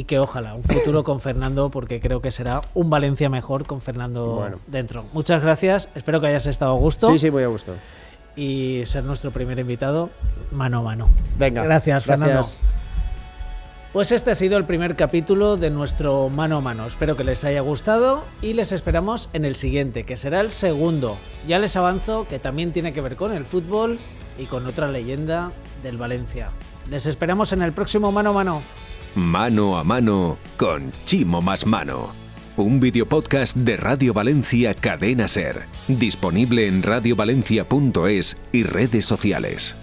que ojalá un futuro con Fernando, porque creo que será un Valencia mejor con Fernando dentro. Muchas gracias, espero que hayas estado a gusto. Sí, muy a gusto. Y ser nuestro primer invitado mano a mano. Venga. Gracias, Fernando. Pues este ha sido el primer capítulo de nuestro Mano a Mano. Espero que les haya gustado y les esperamos en el siguiente, que será el segundo. Ya les avanzo que también tiene que ver con el fútbol y con otra leyenda del Valencia. Les esperamos en el próximo Mano a Mano. Mano a Mano con Chimo Más Mano. Un videopodcast de Radio Valencia Cadena Ser. Disponible en radiovalencia.es y redes sociales.